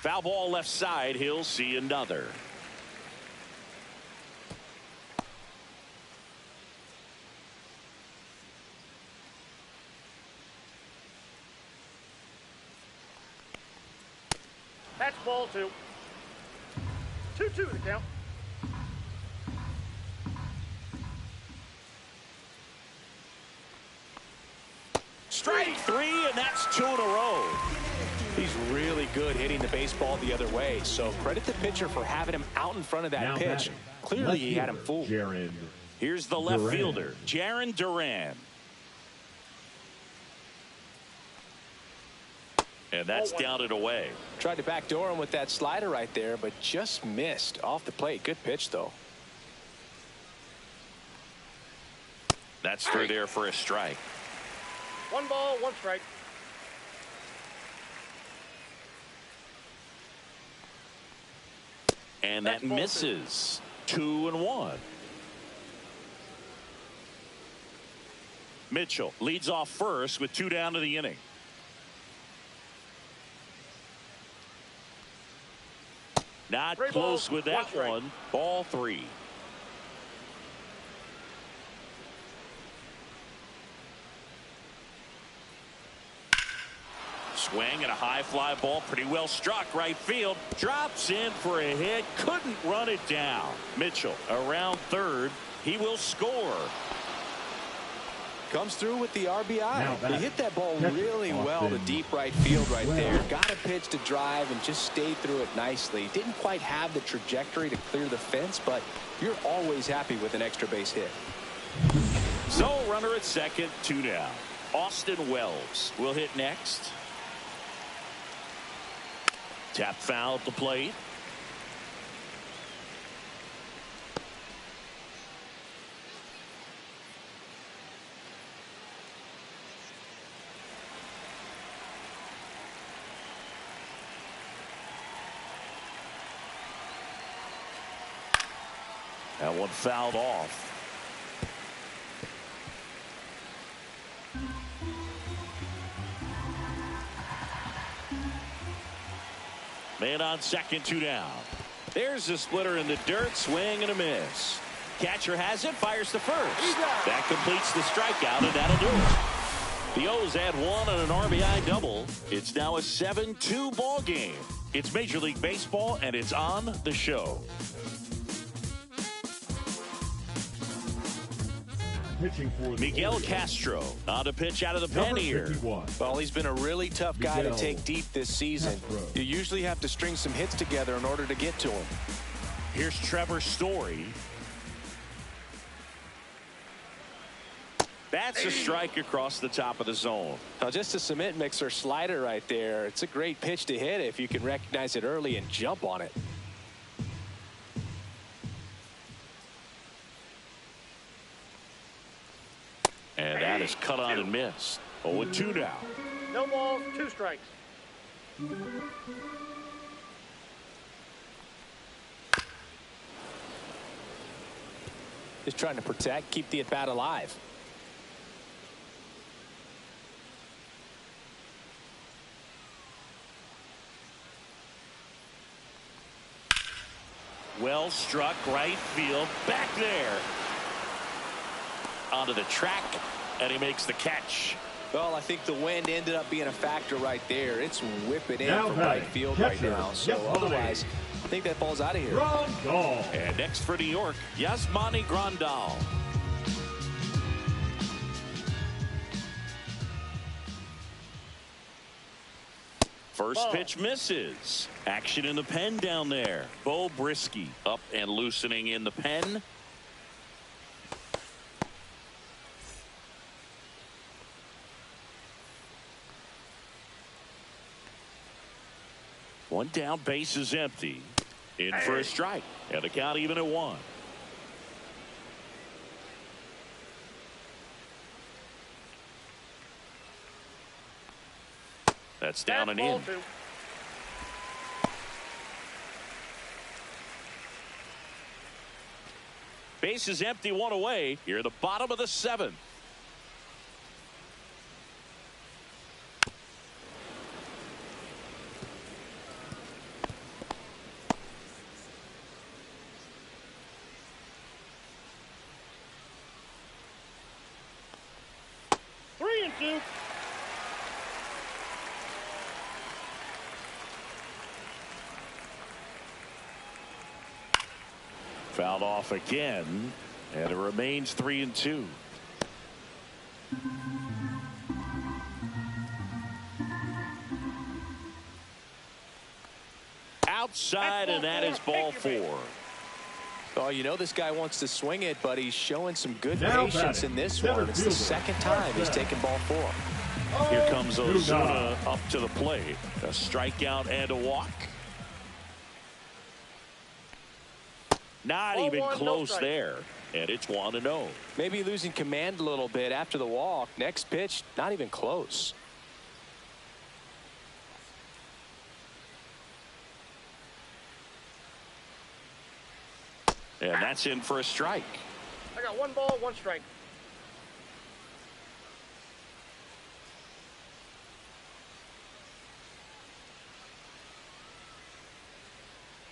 Foul ball left side. He'll see another. That's ball 2. 2-2 the count. Strike 3, and that's 2 in a row. He's really good hitting the baseball the other way. So credit the pitcher for having him out in front of that pitch. Clearly he had him fooled. Here's the left fielder, Jarren Duran. And that's down and away. Tried to backdoor him with that slider right there, but just missed off the plate. Good pitch, though. That's through there for a strike. 1 ball, 1 strike. And that misses. 2-1. Mitchell leads off first with 2 down to the inning. Not close with that one. Ball 3. Swing and a high fly ball, pretty well struck right field. Drops in for a hit, couldn't run it down. Mitchell around third. He will score. Comes through with the RBI. He hit that ball really well to deep right field right there. Got a pitch to drive and just stayed through it nicely. Didn't quite have the trajectory to clear the fence, but you're always happy with an extra base hit. So runner at second, 2 down. Austin Wells will hit next. Tap foul at the plate. That one fouled off. Man on second, 2 down. There's the splitter in the dirt. Swing and a miss. Catcher has it, fires to first. That completes the strikeout, and that'll do it. The O's add 1 on an RBI double. It's now a 7-2 ball game. It's Major League Baseball, and it's on the show. Miguel Castro on to pitch out of the pen here. Well, he's been a really tough guy to take deep this season. You usually have to string some hits together in order to get to him. Here's Trevor Story. That's a strike across the top of the zone. Now, just a cement mixer slider right there. It's a great pitch to hit if you can recognize it early and jump on it. And that is cut on and missed. 0-2 now. No balls, 2 strikes. Just trying to protect, keep the at-bat alive. Well struck, right field, back there. Onto the track, and he makes the catch. Well, I think the wind ended up being a factor right there. It's whipping in Now from batting, right field catcher, right now. So Yasmani otherwise, I think that ball's out of here. Grandal. And next for New York, Yasmani Grandal. First pitch misses. Action in the pen down there. Bo Brisky up and loosening in the pen. One down, base is empty. In for a strike. And the count even at 1. That's down and in. Base is empty, 1 away. Here at the bottom of the 7th. Three and two. Fouled off again, and it remains 3 and 2. Outside, and that is ball 4. Oh, you know this guy wants to swing it, but he's showing some good Now patience batting, in this center one. It's the fielder, second time he's taken ball 4. Here comes Ozuna Ozuna. up to the plate. A strikeout and a walk. Not Ball even 1, no close strike. there. And it's 1-0. Maybe losing command a little bit after the walk. Next pitch, not even close. And that's in for a strike. I got 1 ball, 1 strike.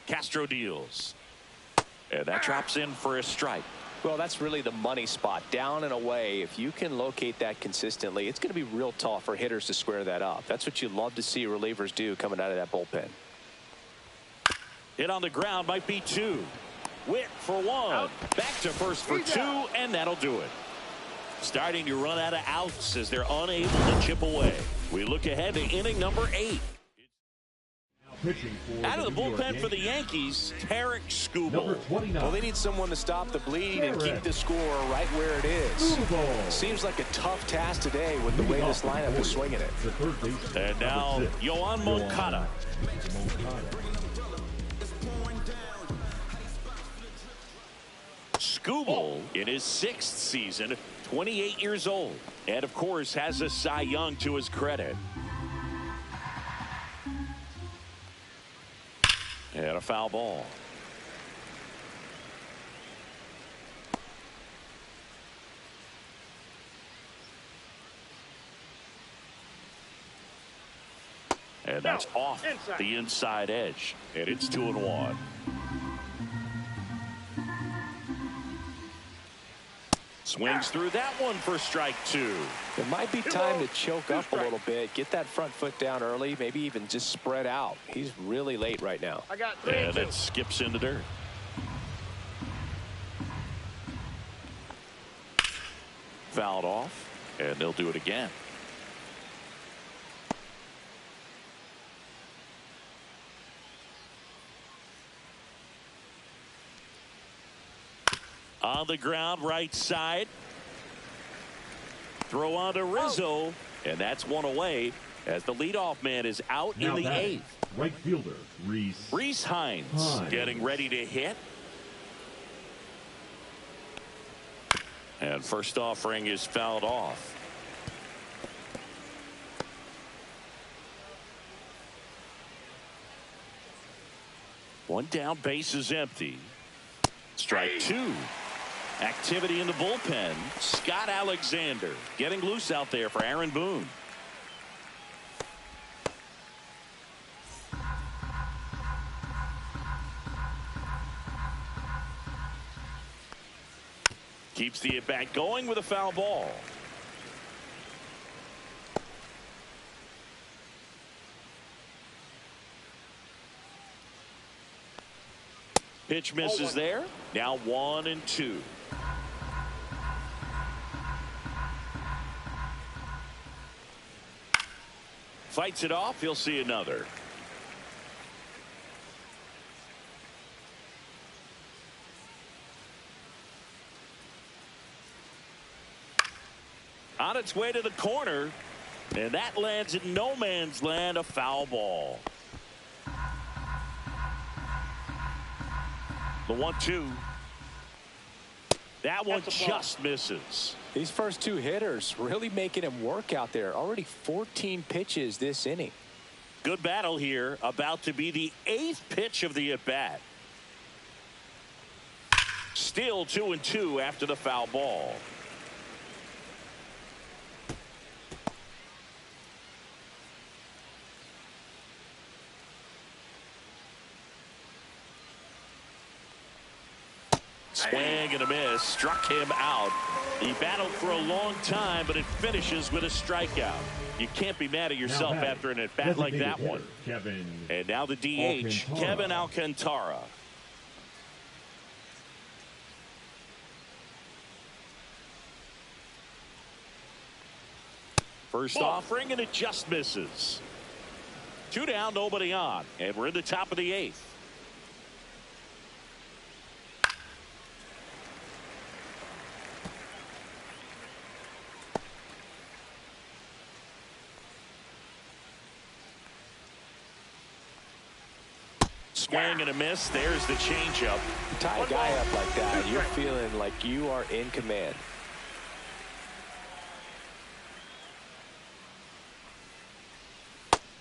Castro deals. And that drops in for a strike. Well, that's really the money spot. Down and away. If you can locate that consistently, it's going to be real tough for hitters to square that up. That's what you love to see relievers do coming out of that bullpen. Hit on the ground, might be 2. Witt for 1. Out. Back to first for He's 2, out. and that'll do it. Starting to run out of outs as they're unable to chip away. We look ahead to inning number 8. Pitching for Out of the New York bullpen for the Yankees, Tarek Number Skubal. 29. Well, they need someone to stop the bleed and keep the score right where it is. Skubal. Seems like a tough task today with the way this lineup is swinging it. The third baseman. And now, Number 6, Yohan Moncada. Moncada. Skubal in his 6th season, 28 years old. And, of course, has a Cy Young to his credit. And a foul ball. And that's off the inside edge. And it's 2-1. Swings through that one for strike 2. It might be time to choke up a little bit, get that front foot down early, maybe even just spread out. He's really late right now. I got 3 And and 2. it skips in the dirt. Fouled off, and they'll do it again. On the ground, right side. Throw on to Rizzo, and that's 1 away as the leadoff man is out Now in the batting, 8th. right fielder, Rhys Hines getting ready to hit. And first offering is fouled off. One down, base is empty. Strike 2. Activity in the bullpen. Scott Alexander getting loose out there for Aaron Boone. Keeps the at-bat going with a foul ball. Pitch misses there. Now 1-2. Fights it off. He'll see another. On its way to the corner, and that lands in no man's land, a foul ball. The 1-2. That one just misses. These first two hitters really making him work out there. Already 14 pitches this inning. Good battle here. About to be the 8th pitch of the at-bat. Still 2-2 after the foul ball. Swing and a miss. Struck him out. He battled for a long time, but it finishes with a strikeout. You can't be mad at yourself after an at-bat like that one. And now the DH, Kevin Alcantara. First offering, and it just misses. 2 down, nobody on, and we're in the top of the 8th. Swing and a miss. There's the changeup. Tie a guy up like that, you're feeling like you are in command.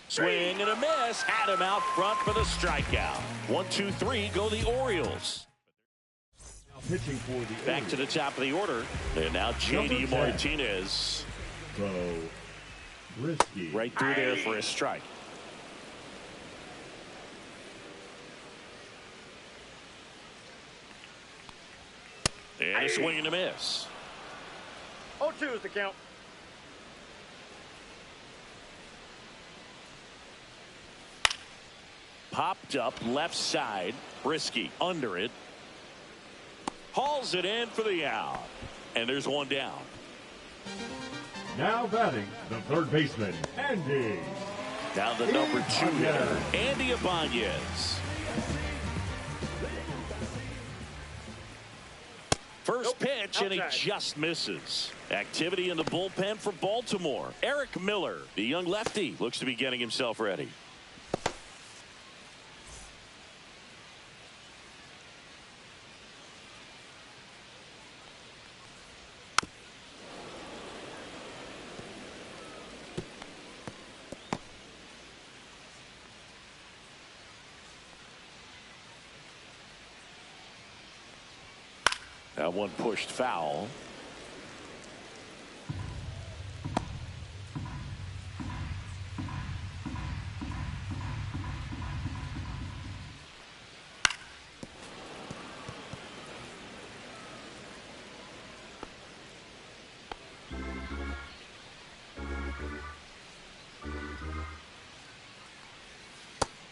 Swing and a miss. Had him out front for the strikeout. 1-2-3 go the Orioles. Pitching for the Back to the top of the order. And now J.D. Martinez. Risky. Right through there for a strike. And a swing and a miss. 0-2 is the count. Popped up left side. Brisky under it. Hauls it in for the out. And there's one down. Now batting the third baseman, Andy. Now the number 2 hitter, Andy Ibanez. First pitch, and he just misses. Activity in the bullpen for Baltimore. Eric Miller, the young lefty, looks to be getting himself ready. That one pushed foul.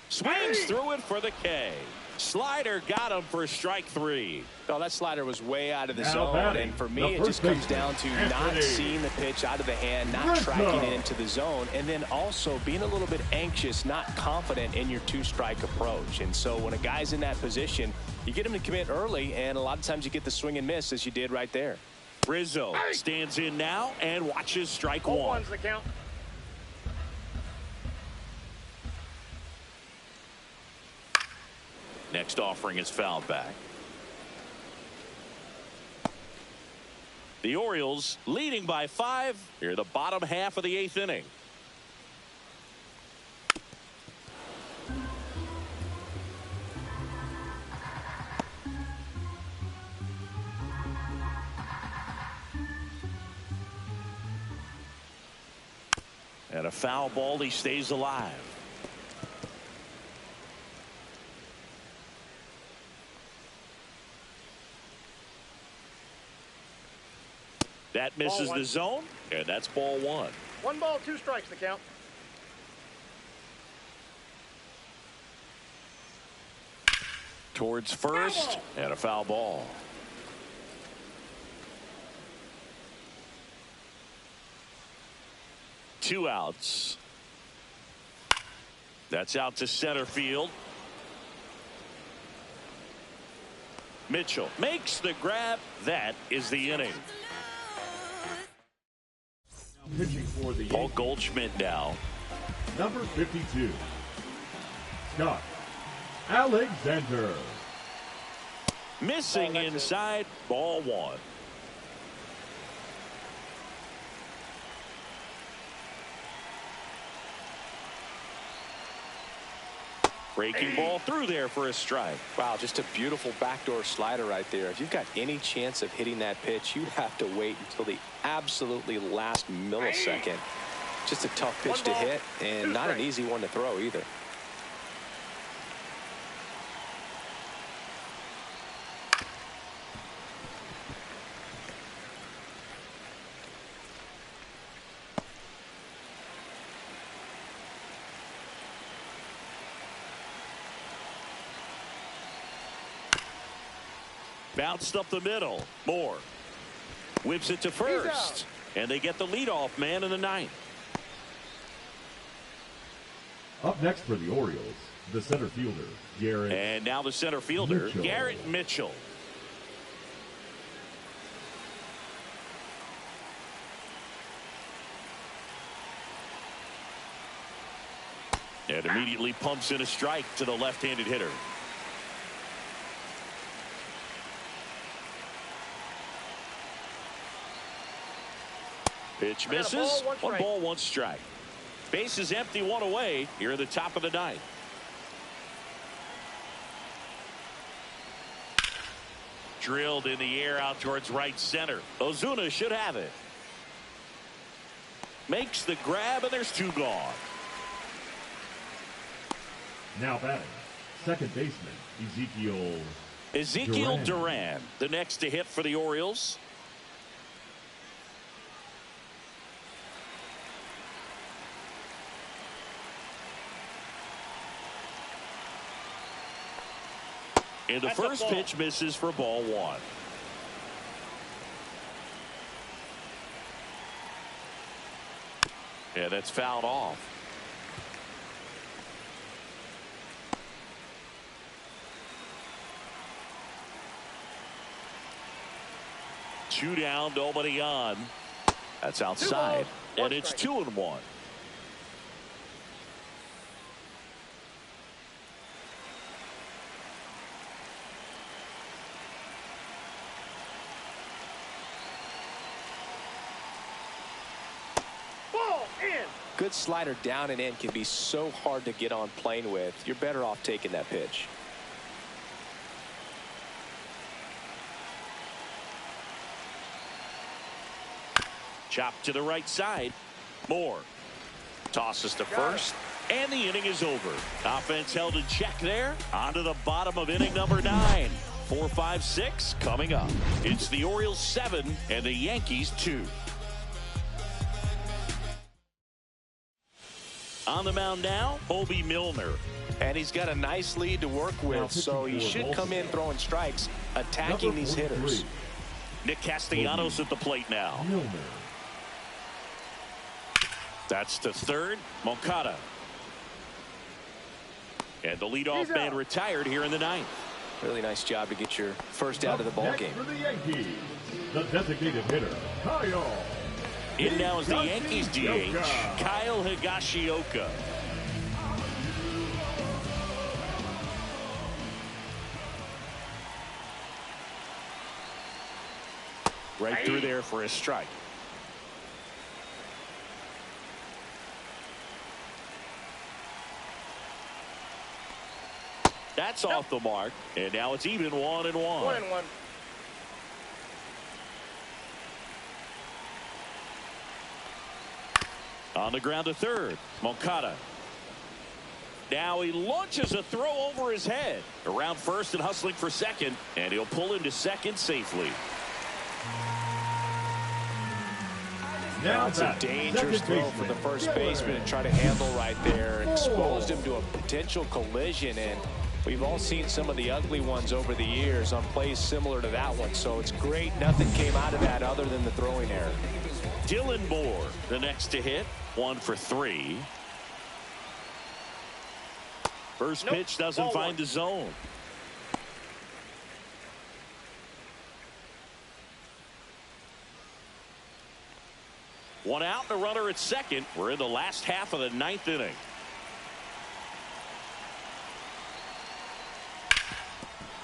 Swings through it for the K. Slider got him for strike 3. Oh, that slider was way out of the zone, and for me it just comes down to not seeing the pitch out of the hand, not tracking it into the zone, and then also being a little bit anxious, not confident in your 2-strike approach. And so when a guy's in that position, you get him to commit early, and a lot of times you get the swing and miss, as you did right there. Rizzo stands in now and watches strike 1. 0-1's the count. Next offering is fouled back. The Orioles leading by 5 here, the bottom half of the 8th inning. And a foul ball. He stays alive. That misses the zone, and that's ball one. 1 ball, 2 strikes, the count. Towards first, and a foul ball. Two outs. That's out to center field. Mitchell makes the grab. That is the inning. Pitching for the Paul Goldschmidt now. number 52, Scott Alexander. Missing inside, ball one. Breaking ball through there for a strike. Wow, just a beautiful backdoor slider right there. If you've got any chance of hitting that pitch, you have to wait until the absolutely last millisecond. Just a tough pitch to hit, and not an easy one to throw either. Bounced up the middle. Moore whips it to first, and they get the leadoff man in the ninth. Up next for the Orioles, the center fielder, Garrett. And now the center fielder, Mitchell. Garrett Mitchell. And immediately pumps in a strike to the left-handed hitter. Pitch misses. One ball, one strike. Base is empty, one away here at the top of the ninth. Drilled in the air out towards right center. Ozuna should have it. Makes the grab, and there's two gone. Now batting, second baseman, Ezekiel Duran, the next to hit for the Orioles. And the first pitch misses for ball one. Yeah, that's fouled off. Two down, nobody on. That's outside, and it's 2-1. Good slider down and in can be so hard to get on plane with. You're better off taking that pitch. Chopped to the right side. Moore tosses to first, and the inning is over. Offense held in check there. On to the bottom of inning number 9. 4, 5, 6 coming up. It's the Orioles 7 and the Yankees 2. On the mound now, Bobby Milner. And he's got a nice lead to work with, so he should come in throwing strikes, attacking these hitters. Nick Castellanos at the plate now. Milner. That's to third, Moncada. And the leadoff man retired here in the 9th. Really nice job to get your first out of the ball game. For the Yankees, the designated hitter, Kyle. In now is the Yankees DH, Kyle Higashioka. Right through there for a strike. That's off the mark, and now it's even 1-1. 1-1. On the ground to third. Moncada. Now he launches a throw over his head. Around first and hustling for second. And he'll pull him to second safely. Now That's a dangerous throw for the first baseman and try to handle right there. Exposed him to a potential collision, and we've all seen some of the ugly ones over the years on plays similar to that one. So it's great nothing came out of that other than the throwing error. Dylan Moore, the next to hit. 1 for 3. First pitch doesn't find the zone. One out and a runner at second. We're in the last half of the 9th inning.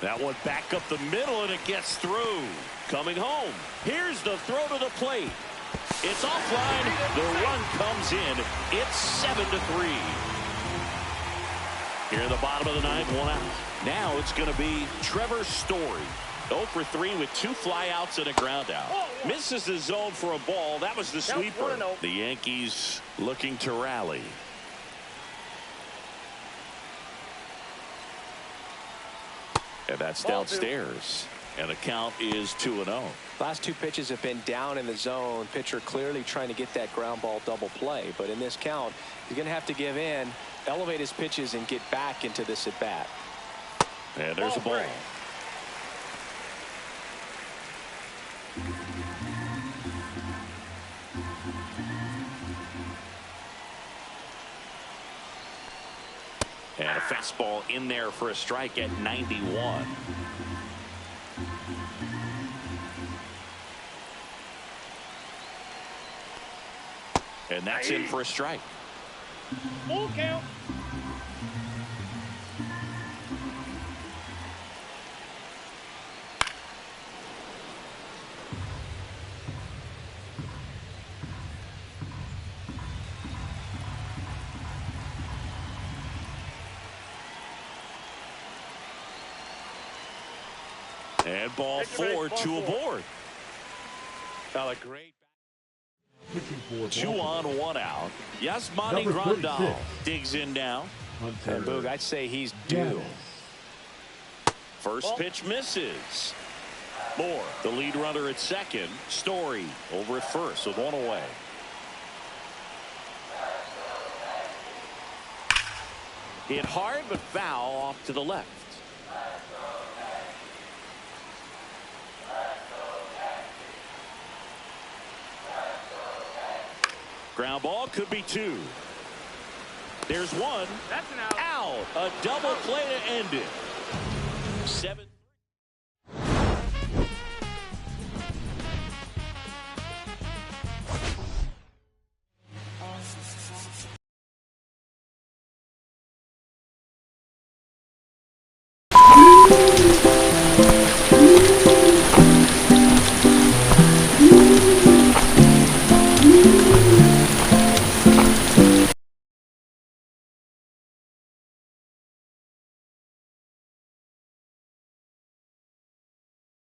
That one back up the middle, and it gets through. Coming home. Here's the throw to the plate. It's offline. The run comes in. It's 7-3. Here in the bottom of the 9th, 1 out. Now it's going to be Trevor Story. 0 for 3 with 2 flyouts and a ground out. Misses the zone for a ball. That was the sweeper. The Yankees looking to rally. And that's downstairs. And the count is 2-0. Last 2 pitches have been down in the zone. Pitcher clearly trying to get that ground ball double play. But in this count, he's going to have to give in, elevate his pitches, and get back into this at bat. And there's a ball. And a fastball in there for a strike at 91. And that's in for a strike. Full count. And ball 4, 2 aboard. Well, a great. 2 on, 1 out. Yasmani Number 36. Grandal digs in now. And Boog, I'd say he's due. First pitch misses. Moore, the lead runner at second. Story over at first with 1 away. Hit hard but foul off to the left. Ground ball could be 2. There's 1. That's an out. Out. A double play to end it. 7.